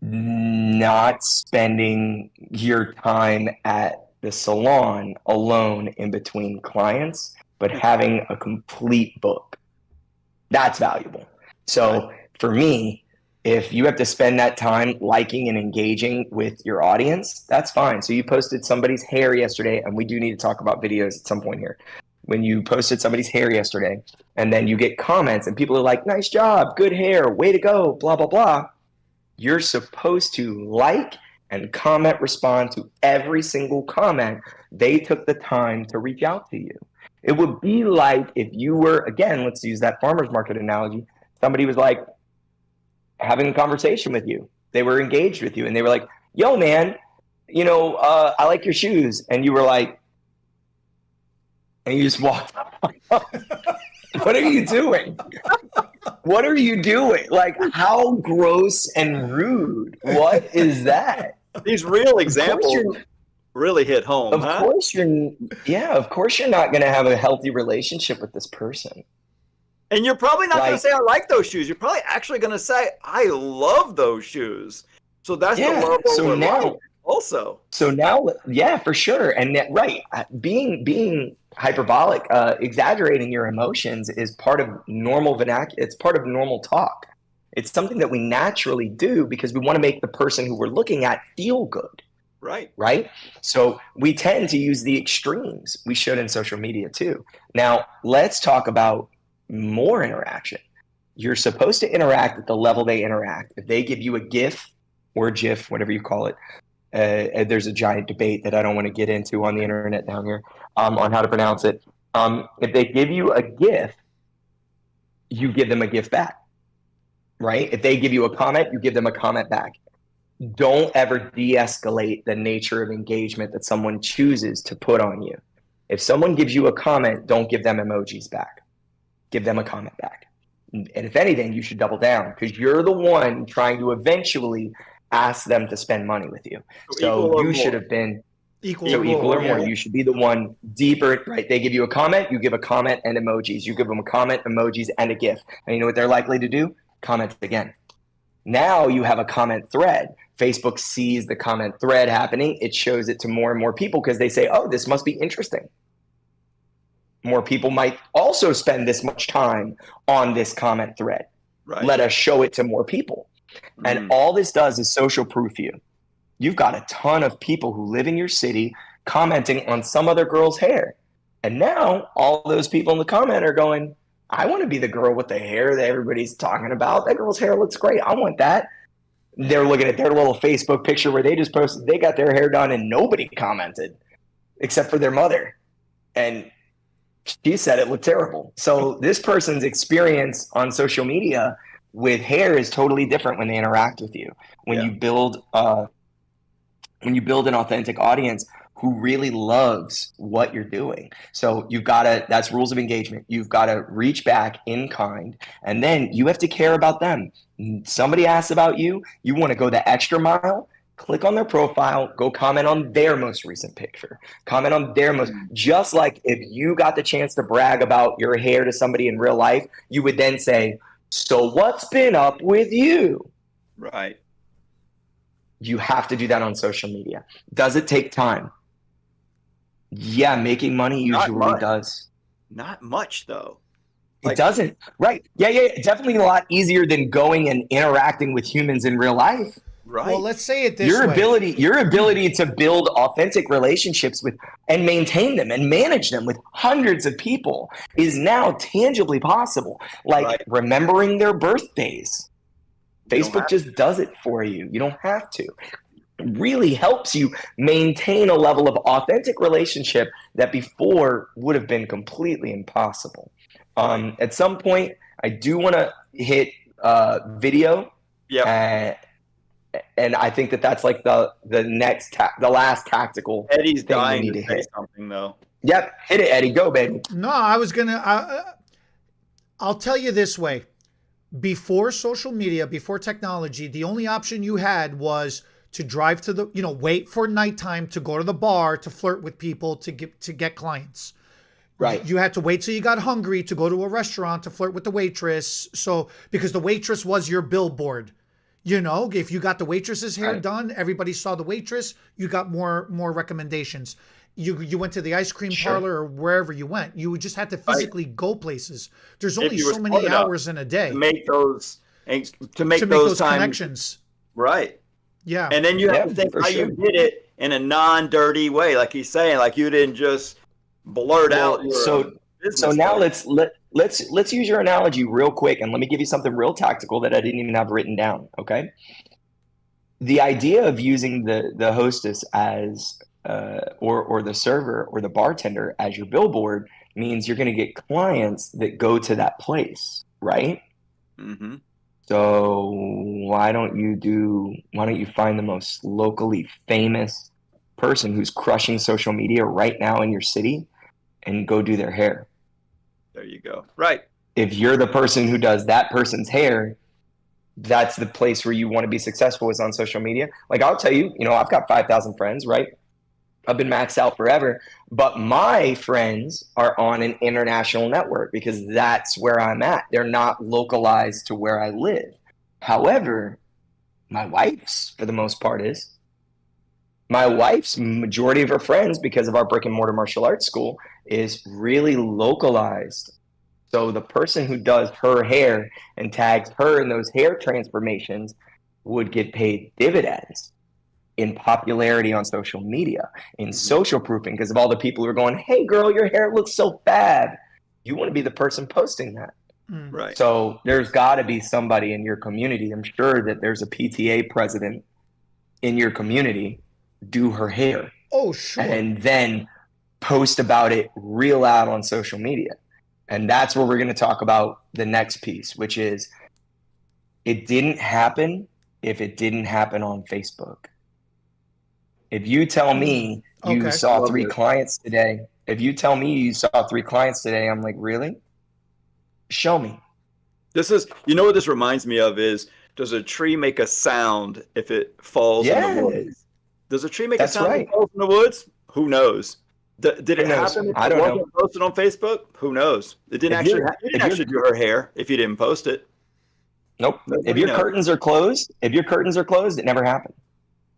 Not spending your time at the salon alone in between clients, but having a complete book. That's valuable. So for me, if you have to spend that time liking and engaging with your audience, that's fine. So you posted somebody's hair yesterday, and we do need to talk about videos at some point here. When you posted somebody's hair yesterday, and then you get comments, and people are like, nice job, good hair, way to go, blah, blah, blah. You're supposed to like and comment, respond to every single comment. They took the time to reach out to you. It would be like if you were, again, let's use that farmer's market analogy. Somebody was like, having a conversation with you. They were engaged with you, and they were like, yo, man, I like your shoes. And you were like, and you just walked up. What are you doing? What are you doing? Like, how gross and rude. What is that? These real examples really hit home. Of course you're not going to have a healthy relationship with this person. And you're probably not going to say, I like those shoes. You're probably actually going to say, I love those shoes. So that's the love over love also. So now, for sure. And that, right. Being hyperbolic, exaggerating your emotions is part of normal vernacular. It's part of normal talk. It's something that we naturally do because we want to make the person who we're looking at feel good. Right. Right. So we tend to use the extremes. We should in social media too. Now let's talk about more interaction. You're supposed to interact at the level they interact. If they give you a GIF or GIF, whatever you call it, there's a giant debate that I don't want to get into on the internet down here on how to pronounce it. If they give you a GIF, you give them a GIF back, right? If they give you a comment, you give them a comment back. Don't ever de-escalate the nature of engagement that someone chooses to put on you. If someone gives you a comment, don't give them emojis back. Give them a comment back. And if anything, you should double down because you're the one trying to eventually ask them to spend money with you. So you should have been equal or more. You should be the one deeper, right? They give you a comment, you give a comment and emojis. You give them a comment, emojis, and a GIF. And you know what they're likely to do? Comment again. Now you have a comment thread. Facebook sees the comment thread happening. It shows it to more and more people because they say, oh, this must be interesting. More people might also spend this much time on this comment thread. Right. Let us show it to more people. Mm-hmm. And all this does is social proof you. You've got a ton of people who live in your city commenting on some other girl's hair. And now all those people in the comment are going, I want to be the girl with the hair that everybody's talking about. That girl's hair looks great. I want that. They're looking at their little Facebook picture where they just posted, they got their hair done and nobody commented except for their mother. And she said it looked terrible. So this person's experience on social media with hair is totally different when they interact with you. When you build an authentic audience who really loves what you're doing. So that's rules of engagement. You've got to reach back in kind, and then you have to care about them. Somebody asks about you, you want to go the extra mile. Click on their profile, go comment on their most recent picture. Comment on their just like if you got the chance to brag about your hair to somebody in real life, you would then say, so what's been up with you? Right. You have to do that on social media. Does it take time? Yeah, making money usually does. Not much though. It doesn't. Right. Yeah. Definitely a lot easier than going and interacting with humans in real life. Right. Well, let's say it this Your way. ability to build authentic relationships with and maintain them and manage them with hundreds of people is now tangibly possible. Like remembering their birthdays. Facebook just does it for you. You don't have to. It really helps you maintain a level of authentic relationship that before would have been completely impossible. At some point, I do want to hit video. Yeah. And I think that's like the last tactical. Eddie's thing dying we need to to say hit. something though. Yep, hit it, Eddie. Go, baby. No, I was gonna. I'll tell you this way: before social media, before technology, the only option you had was to drive to wait for nighttime to go to the bar to flirt with people to get clients. Right. You had to wait till you got hungry to go to a restaurant to flirt with the waitress. So because the waitress was your billboard. If you got the waitress's hair done, everybody saw the waitress, you got more recommendations. You went to the ice cream parlor or wherever you went. You just had to physically go places. There's only so many hours in a day to make those connections. Right. Yeah. And then you have to think how you did it in a non-dirty way, like he's saying, like you didn't just blurt out your So now let's use your analogy real quick, and let me give you something real tactical that I didn't even have written down. Okay. The idea of using the hostess as or the server or the bartender as your billboard means you're going to get clients that go to that place, right? Mm-hmm. So why don't you find the most locally famous person who's crushing social media right now in your city and go do their hair? There you go. Right. If you're the person who does that person's hair, that's the place where you want to be successful, is on social media. Like I'll tell you, I've got 5,000 friends, right? I've been maxed out forever, but my friends are on an international network because that's where I'm at. They're not localized to where I live. However, my wife's, for the most part, is. My wife's majority of her friends, because of our brick and mortar martial arts school, is really localized. So the person who does her hair and tags her in those hair transformations would get paid dividends in popularity on social media, in social proofing, because of all the people who are going, hey girl, your hair looks so fab. You want to be the person posting that. Right. So there's got to be somebody in your community. I'm sure that there's a PTA president in your community. Do her hair. Oh, sure. And then post about it real out on social media. And that's where we're going to talk about the next piece, which is it didn't happen if it didn't happen on Facebook. If you tell me you saw 3 clients today, I'm like, really? Show me. This is, what this reminds me of is, does a tree make a sound if it falls in the woods? Does a tree make a sound if it falls in the woods? Who knows? Did it happen if it wasn't posted on Facebook? Who knows? It didn't you didn't actually do her hair if you didn't post it. Nope. If your curtains are closed, it never happened.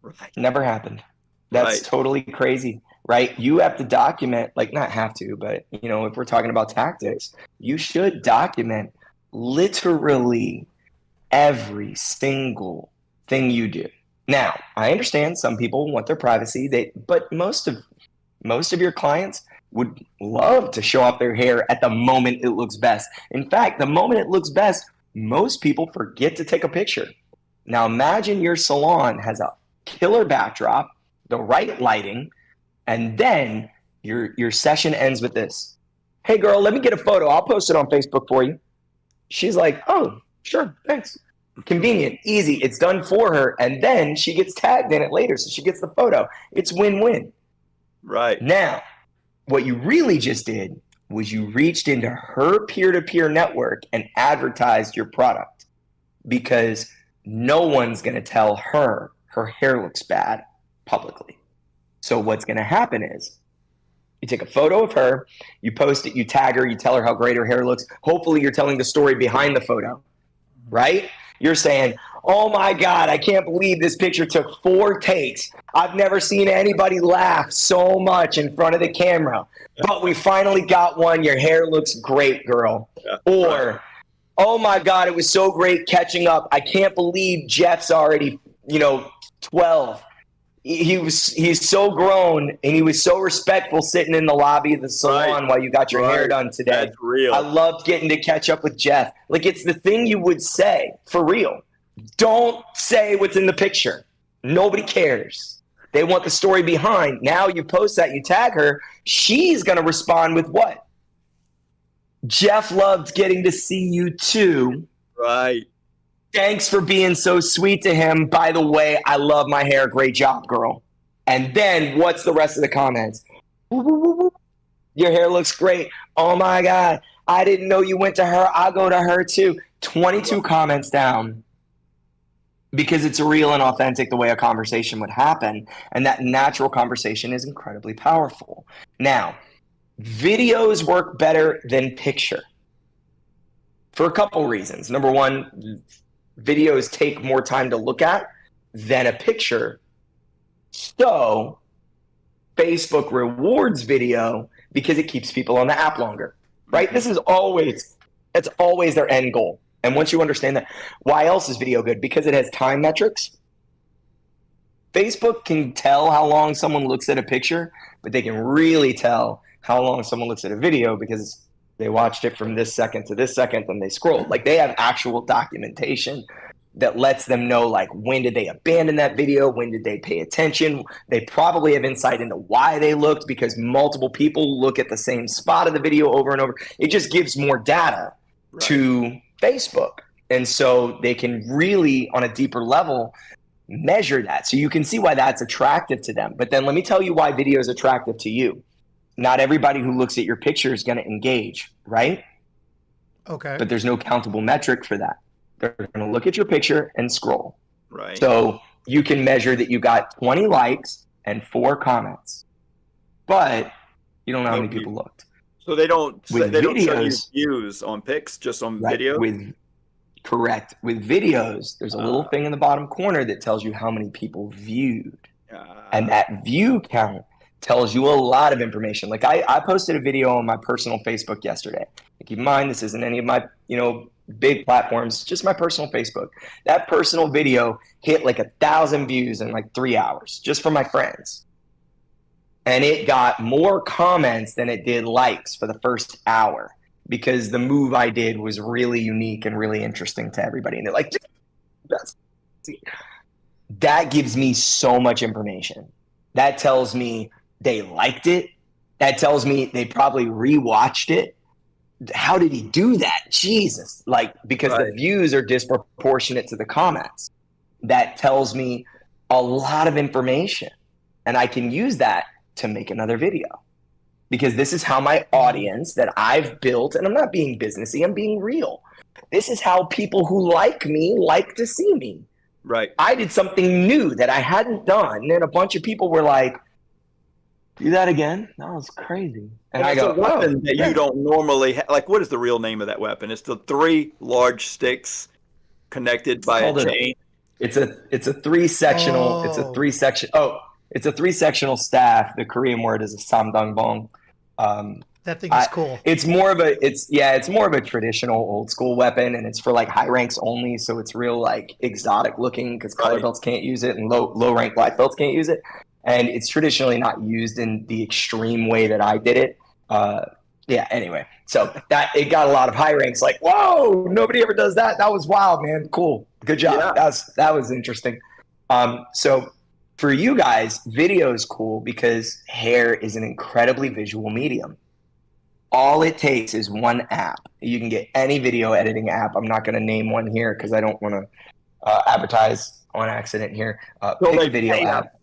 Right. Never happened. That's totally crazy, right? You have to document, like not have to, but if we're talking about tactics, you should document literally every single thing you do. Now, I understand some people want their privacy, but most of your clients would love to show off their hair at the moment it looks best. In fact, the moment it looks best, most people forget to take a picture. Now, imagine your salon has a killer backdrop, the right lighting, and then your session ends with this. Hey, girl, let me get a photo. I'll post it on Facebook for you. She's like, oh, sure, thanks. Convenient, easy. It's done for her. And then she gets tagged in it later, so she gets the photo. It's win-win. Right. Now, what you really just did was you reached into her peer-to-peer network and advertised your product, because no one's going to tell her hair looks bad publicly. So what's going to happen is you take a photo of her, you post it, you tag her, you tell her how great her hair looks. Hopefully you're telling the story behind the photo, right? You're saying, Oh my God, I can't believe this picture took 4 takes. I've never seen anybody laugh so much in front of the camera. But we finally got one. Your hair looks great, girl. Yeah, or, oh my God, it was so great catching up. I can't believe Jeff's already, 12. He's so grown, and he was so respectful sitting in the lobby of the salon while you got your hair done today. That's real. I loved getting to catch up with Jeff. Like, it's the thing you would say, for real. Don't say what's in the picture. Nobody cares. They want the story behind. Now you post that, you tag her, she's going to respond with what? Jeff loved getting to see you too. Right. Thanks for being so sweet to him. By the way, I love my hair. Great job, girl. And then what's the rest of the comments? Your hair looks great. Oh my God. I didn't know you went to her. I'll go to her too. 22 comments down. Because it's real and authentic the way a conversation would happen. And that natural conversation is incredibly powerful. Now, videos work better than picture for a couple reasons. Number one, videos take more time to look at than a picture. So Facebook rewards video because it keeps people on the app longer, right? This is always their end goal. And once you understand that, why else is video good? Because it has time metrics. Facebook can tell how long someone looks at a picture, but they can really tell how long someone looks at a video because they watched it from this second to this second and they scrolled. Like, they have actual documentation that lets them know, like, when did they abandon that video? When did they pay attention? They probably have insight into why they looked because multiple people look at the same spot of the video over and over. It just gives more data to Facebook. And so they can really, on a deeper level, measure that. So you can see why that's attractive to them. But then let me tell you why video is attractive to you. Not everybody who looks at your picture is going to engage, right? Okay. But there's no countable metric for that. They're going to look at your picture and scroll. Right. So you can measure that you got 20 likes and 4 comments, but you don't know how many people looked. So they don't don't show you videos, views on pics, just on video? Correct. With videos, there's a little thing in the bottom corner that tells you how many people viewed. And that view count tells you a lot of information. Like, I posted a video on my personal Facebook yesterday. Keep in mind, this isn't any of my, big platforms, just my personal Facebook. That personal video hit like 1,000 views in like 3 hours, just from my friends. And it got more comments than it did likes for the first hour because the move I did was really unique and really interesting to everybody. And they're like, that gives me so much information. That tells me they liked it. That tells me they probably rewatched it. How did he do that? Jesus. Like, because the views are disproportionate to the comments. That tells me a lot of information. And I can use that to make another video. Because this is how my audience that I've built, and I'm not being businessy, I'm being real. This is how people who like me like to see me. Right. I did something new that I hadn't done, and a bunch of people were like, do that again? That was crazy. And I go, a weapon that you don't normally like. What is the real name of that weapon? It's the 3 large sticks connected by a chain. It's a 3-sectional. It's a 3-section. It's a 3-sectional staff. The Korean word is a samdangbong. That thing is cool. It's more of a traditional old school weapon, and it's for like high ranks only. So it's real like exotic looking because color belts can't use it, and low rank black belts can't use it. And it's traditionally not used in the extreme way that I did it. Anyway, so that it got a lot of high ranks like, whoa, nobody ever does that. That was wild, man. Cool. Good job. Yeah. That was interesting. So for you guys, video is cool because hair is an incredibly visual medium. All it takes is one app. You can get any video editing app. I'm not going to name one here because I don't want to advertise on accident here. Pick a video app.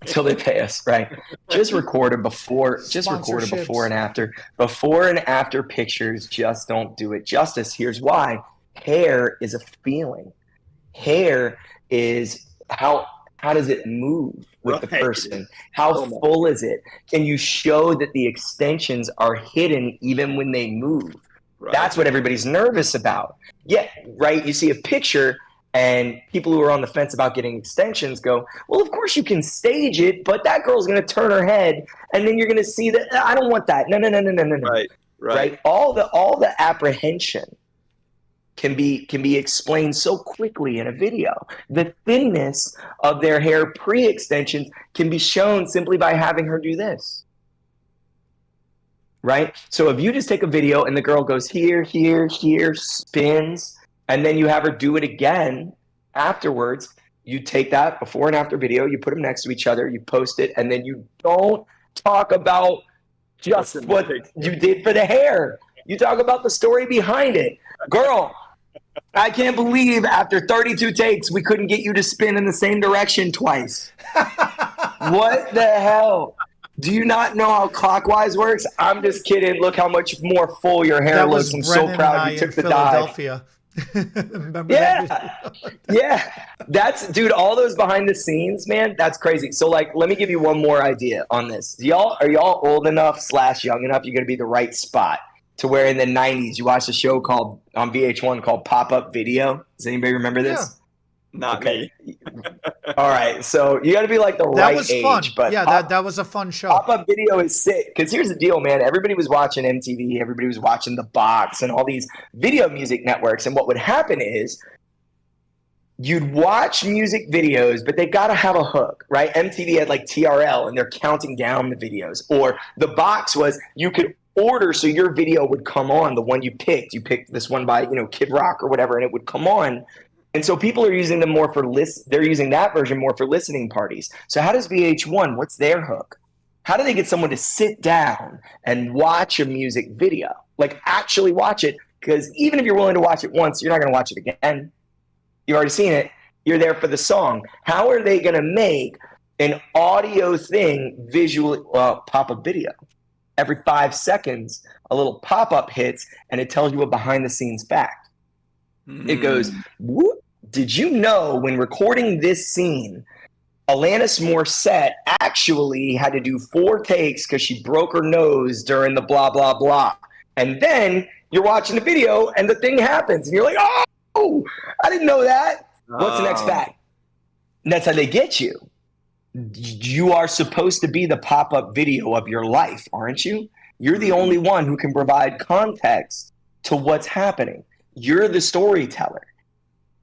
Until they pay us, right? Just record a before and after. Before and after pictures just don't do it justice. Here's why. Hair is a feeling. Hair is how does it move with the person? How full is it? Can you show that the extensions are hidden even when they move? Right. That's what everybody's nervous about. Yeah, right? You see a picture And people who are on the fence about getting extensions go, well, of course you can stage it, but that girl's going to turn her head, and then you're going to see that. I don't want that. No, no, no, no, no, no, no. Right. All the apprehension can be explained so quickly in a video. The thinness of their hair pre-extensions can be shown simply by having her do this. Right? So if you just take a video and the girl goes here, here, here, spins, and then you have her do it again afterwards, you take that before and after video, you put them next to each other, you post it, and then you don't talk about just what you did for the hair. You talk about the story behind it. Girl, I can't believe after 32 takes, we couldn't get you to spin in the same direction twice. What the hell? Do you not know how clockwise works? I'm just kidding. Look how much more full your hair looks. I'm so proud you took the dive. Remember that? Yeah. That's, dude, all those behind the scenes, man, that's crazy. So, like, let me give you one more idea on this. Are y'all old enough / young enough? You're going to be the right spot to where in the 90s you watched a show called on VH1 called Pop-Up Video. Does anybody remember this? Yeah. Not me. All right, so you got to be like the right age. That was fun. But yeah, that was a fun show. Pop-Up Video is sick because here's the deal, man. Everybody was watching MTV. Everybody was watching The Box and all these video music networks. And what would happen is you'd watch music videos, but they got to have a hook, right? MTV had like TRL, and they're counting down the videos. Or The Box was you could order so your video would come on, the one you picked. You picked this one by, Kid Rock or whatever, and it would come on. And so people are using them more for they're using that version more for listening parties. So how does VH1, what's their hook? How do they get someone to sit down and watch a music video? Like actually watch it, because even if you're willing to watch it once, you're not going to watch it again. You've already seen it. You're there for the song. How are they going to make an audio thing visually pop-up video? Every 5 seconds, a little pop-up hits, and it tells you a behind-the-scenes fact. It goes, whoop, did you know when recording this scene, Alanis Morissette actually had to do 4 takes because she broke her nose during the blah, blah, blah. And then you're watching the video and the thing happens and you're like, oh, I didn't know that. What's the next fact? And that's how they get you. You are supposed to be the pop-up video of your life, aren't you? You're the only one who can provide context to what's happening. You're the storyteller.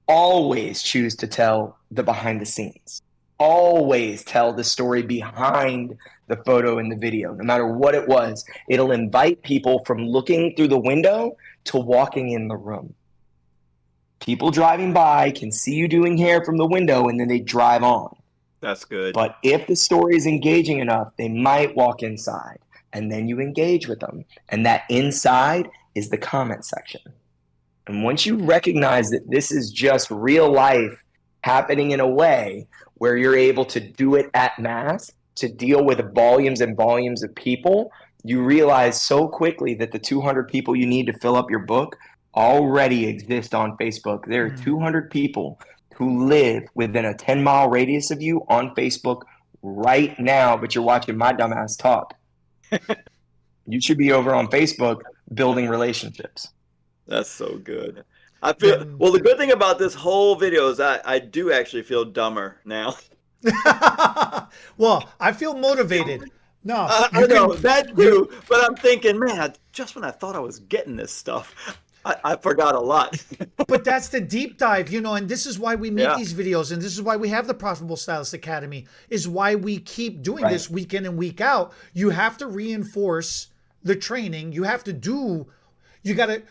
Always choose to tell the behind the scenes. Always tell the story behind the photo and the video, no matter what it was. It'll invite people from looking through the window to walking in the room. People driving by can see you doing hair from the window and then they drive on. That's good. But if the story is engaging enough, they might walk inside and then you engage with them. And that inside is the comment section. And once you recognize that this is just real life happening in a way where you're able to do it at mass, to deal with volumes and volumes of people, you realize so quickly that the 200 people you need to fill up your book already exist on Facebook. There are 200 people who live within a 10-mile radius of you on Facebook right now, but you're watching my dumbass talk. You should be over on Facebook building relationships. That's so good. I feel well. The good thing about this whole video is I do actually feel dumber now. Well, I feel motivated. No, I know that too. But I'm thinking, man, just when I thought I was getting this stuff, I forgot a lot. But that's the deep dive, and this is why we make these videos, and this is why we have the Profitable Stylist Academy, is why we keep doing this week in and week out. You have to reinforce the training. You have to do. You gotta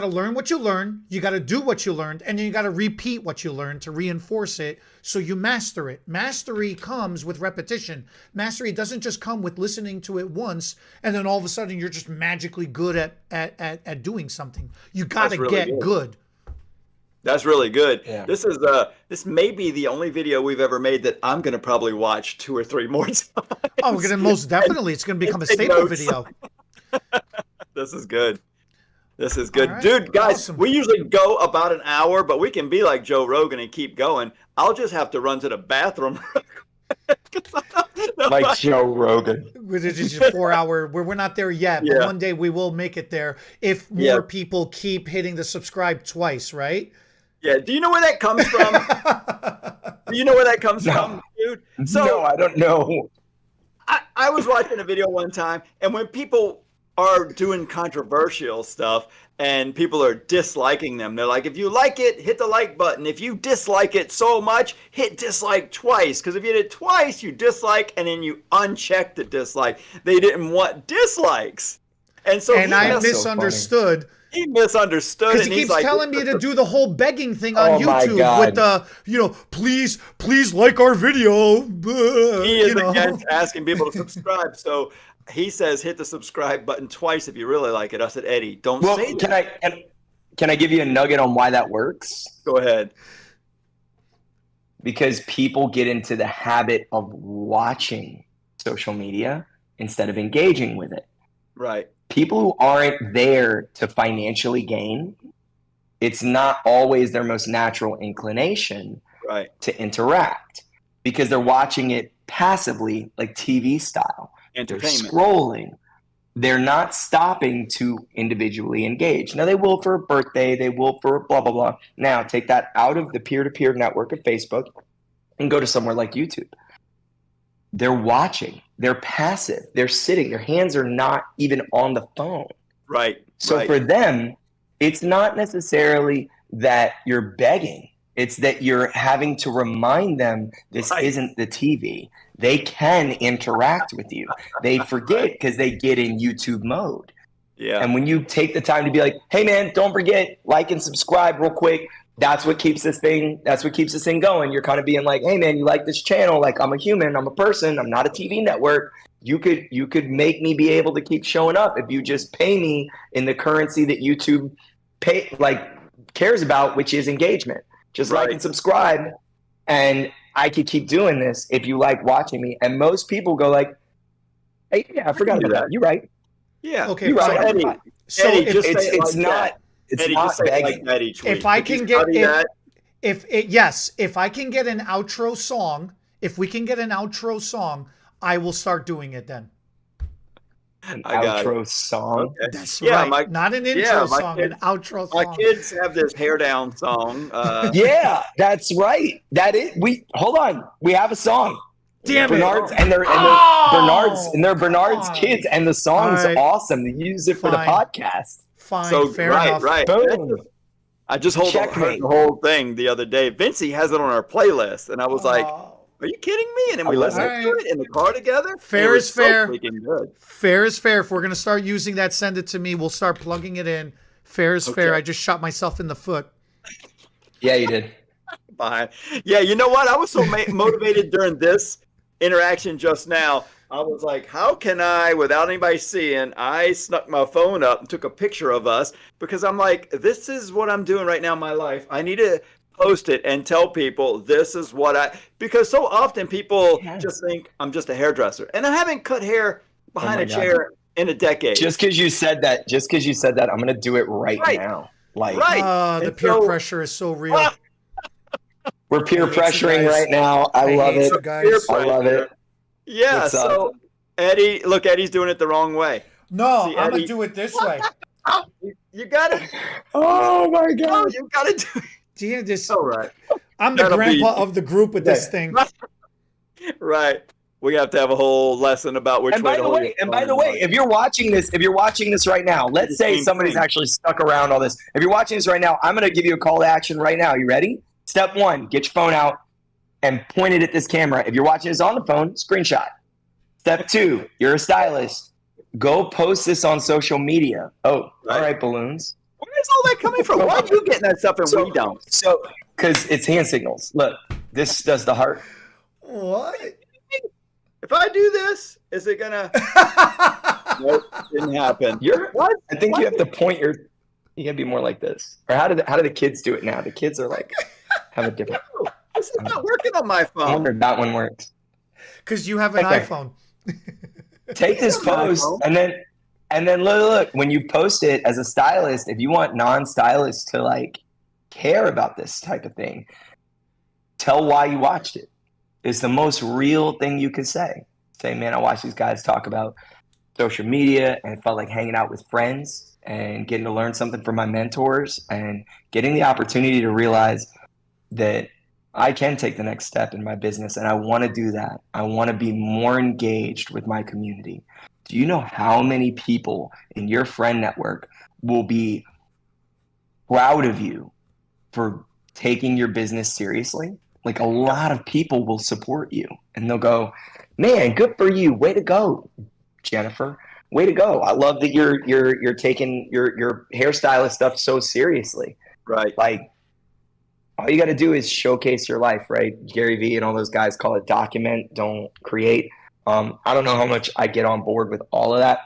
learn what you learn, you gotta do what you learned, and then you gotta repeat what you learned to reinforce it so you master it. Mastery comes with repetition. Mastery doesn't just come with listening to it once and then all of a sudden you're just magically good at doing something. You gotta get good. That's really good. Yeah. This may be the only video we've ever made that I'm gonna probably watch 2 or 3 more times. Oh, we're gonna most definitely it's gonna become a staple video. This is good. This is good. Right. Dude, guys, Awesome. We usually go about an hour, but we can be like Joe Rogan and keep going. I'll just have to run to the bathroom. Like Joe Rogan. It's just a 4-hour, we're not there yet, but one day we will make it there if more people keep hitting the subscribe twice, right? Yeah. Do you know where that comes from? Do you know where that comes from, dude? So, no, I don't know. I was watching a video one time, and when people are doing controversial stuff and people are disliking them, they're like, if you like it, hit the like button. If you dislike it so much, hit dislike twice. Because if you did it twice, you dislike, and then you uncheck the dislike. They didn't want dislikes. And so I misunderstood. He misunderstood. Because he keeps like, telling me to do the whole begging thing on YouTube God. with the, please like our video. He is against asking people to subscribe. So he says hit the subscribe button twice if you really like it. I said, Eddie, don't say that. Can I give you a nugget on why that works? Go ahead. Because people get into the habit of watching social media instead of engaging with it. Right. People who aren't there to financially gain, it's not always their most natural inclination to interact because they're watching it passively, like TV style. They're scrolling. They're not stopping to individually engage. Now, they will for a birthday. They will for blah, blah, blah. Now, take that out of the peer-to-peer network of Facebook and go to somewhere like YouTube. They're watching. They're passive. They're sitting. Their hands are not even on the phone. Right. So for them, it's not necessarily that you're begging. It's that you're having to remind them this isn't the TV. They can interact with you. They forget because they get in YouTube mode. Yeah. And when you take the time to be like, hey man, don't forget, like and subscribe real quick. That's what keeps this thing going. You're kind of being like, hey man, you like this channel? Like, I'm a human, I'm a person, I'm not a TV network. You could make me be able to keep showing up if you just pay me in the currency that YouTube cares about, which is engagement. Just like and subscribe, and I could keep doing this if you like watching me. And most people go like, hey, yeah, I forgot about that. You're right. Yeah. Okay. You're right. Eddie, It's not begging. If I can get if I can get an outro song, if we can get an outro song, I will start doing it then. An outro song. Okay. That's right. Not an intro song, an outro song. My kids have this hair down song. Yeah, that's right. Hold on. We have a song. Damn Bernard's it. and they're Bernard's kids, and the song's awesome. They use it for the podcast. Fine. So fair enough. Right. Boom. I just heard the whole thing the other day. Vincey has it on our playlist, and I was like, are you kidding me? And then we listened to it in the car together. Fair is fair. Good. Fair is fair. If we're going to start using that, send it to me. We'll start plugging it in. Fair is fair. I just shot myself in the foot. Yeah, you did. Fine. Yeah, you know what? I was so motivated during this interaction just now. I was like, how can I, without anybody seeing, I snuck my phone up and took a picture of us because I'm like, this is what I'm doing right now in my life. I need to post it and tell people this is what because so often people just think I'm just a hairdresser, and I haven't cut hair behind a chair in a decade. Just because you said that, I'm going to do it right now. The peer pressure is so real. We're peer pressuring right now. I love it. I love it. Yeah. So Eddie's doing it the wrong way. No, I'm going to do it this way. You got to. Oh my God. You got to do it. All right. I'm the grandpa of the group with this thing. Right. We have to have a whole lesson about which way to hold it. And by the way, if you're watching this right now, let's say somebody's actually stuck around all this. If you're watching this right now, I'm going to give you a call to action right now. You ready? Step 1, get your phone out and point it at this camera. If you're watching this on the phone, screenshot. Step 2, you're a stylist. Go post this on social media. Oh, all right, balloons. Where's all that coming from? Why are you getting that stuff and we don't? So, because it's hand signals. Look, this does the heart. What? If I do this, is it gonna? Nope, didn't happen. What? I think you have to point your. You gotta be more like this. Or how do the kids do it now? The kids are like have a different. No, this is not working on my phone. I wonder if that one works. Because you have an iPhone. Take this post and then look, when you post it as a stylist, if you want non-stylists to like care about this type of thing, tell why you watched it. It's the most real thing you could say. Say, man, I watched these guys talk about social media and it felt like hanging out with friends. and getting to learn something from my mentors and getting the opportunity to realize that I can take the next step in my business, and I want to do that. I want to be more engaged with my community. Do you know how many people in your friend network will be proud of you for taking your business seriously? Like, a lot of people will support you and they'll go, man, good for you. Way to go, Jennifer. Way to go. I love that you're taking your hairstylist stuff so seriously. Right. Like, all you got to do is showcase your life, right? Gary Vee and all those guys call it document, don't create. I don't know how much I get on board with all of that.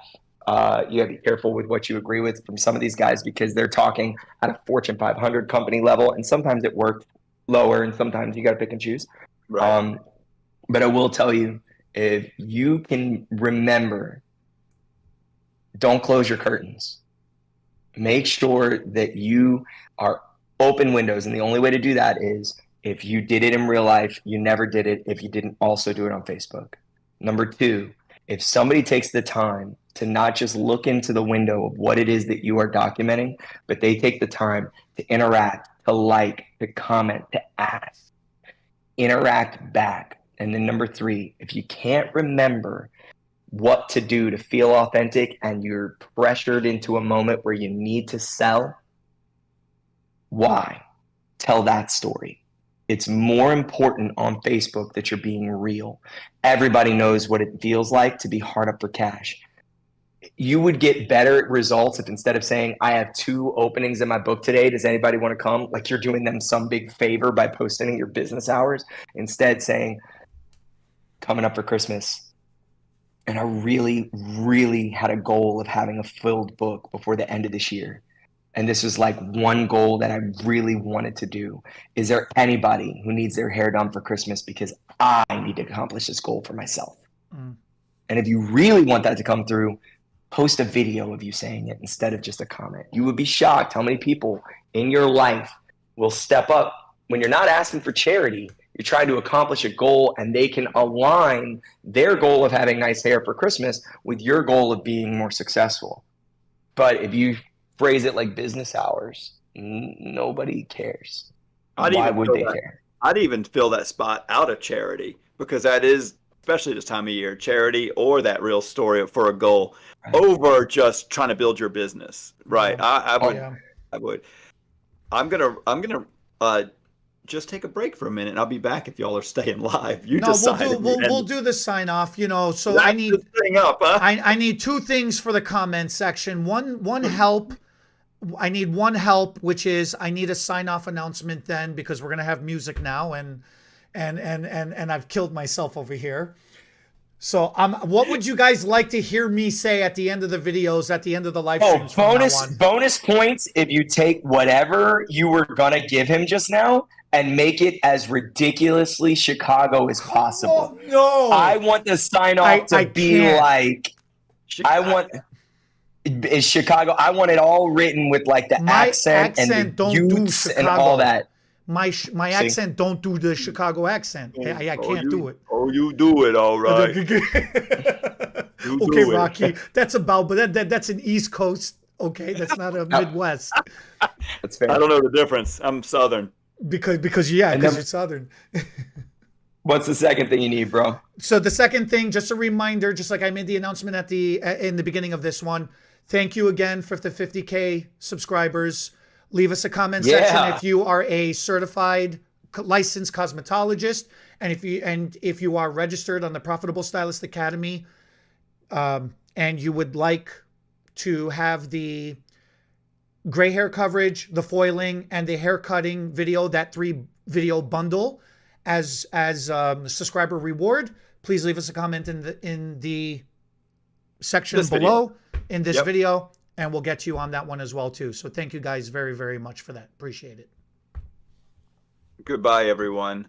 You got to be careful with what you agree with from some of these guys, because they're talking at a Fortune 500 company level, and sometimes it worked lower, and sometimes you got to pick and choose. Right. But I will tell you, if you can remember, don't close your curtains. Make sure that you are open windows, and the only way to do that is if you did it in real life, you never did it if you didn't also do it on Facebook. Number two, if somebody takes the time to not just look into the window of what it is that you are documenting, but they take the time to interact, to like, to comment, to ask, interact back. And then number three, if you can't remember what to do to feel authentic and you're pressured into a moment where you need to sell, why? Tell that story. It's more important on Facebook that you're being real. Everybody knows what it feels like to be hard up for cash. You would get better results if instead of saying, I have 2 openings in my book today, does anybody want to come? Like you're doing them some big favor by posting your business hours. Instead saying, coming up for Christmas, and I really, really had a goal of having a filled book before the end of this year. And this was like one goal that I really wanted to do. Is there anybody who needs their hair done for Christmas? Because I need to accomplish this goal for myself. And if you really want that to come through, post a video of you saying it instead of just a comment. You would be shocked how many people in your life will step up when you're not asking for charity. You're trying to accomplish a goal, and they can align their goal of having nice hair for Christmas with your goal of being more successful. But if you phrase it like business hours, nobody cares. Why would they care? I'd even fill that spot out of charity, because that is, especially this time of year, charity or that real story for a goal, right, over just trying to build your business. Right. Yeah. I would. I'm gonna just take a break for a minute, and I'll be back if y'all are staying live. We'll do the sign off. So I need I need 2 things for the comment section. One help. I need one help, which is I need a sign off announcement then, because we're gonna have music now, and I've killed myself over here. So what would you guys like to hear me say at the end of the videos, at the end of the live streams? Bonus points if you take whatever you were gonna give him just now and make it as ridiculously Chicago as possible. Oh, no. I want the sign off to be like is Chicago. I want it all written with like the accent and the youths and all that. My accent don't do the Chicago accent. I can't do it. Oh, you do it all right. Okay, Rocky. That's that's an East Coast. Okay, that's not a Midwest. That's fair. I don't know the difference. I'm Southern. Because you're Southern. What's the second thing you need, bro? So the second thing, just a reminder, just like I made the announcement in the beginning of this one. Thank you again for the 50K subscribers. Leave us a comment section if you are a certified licensed cosmetologist, and if you are registered on the Profitable Stylist Academy, and you would like to have the gray hair coverage, the foiling, and the hair cutting video, that 3-video bundle as subscriber reward, please leave us a comment in the section below in this video, and we'll get you on that one as well too. So thank you guys very, very much for that. Appreciate it. Goodbye, everyone.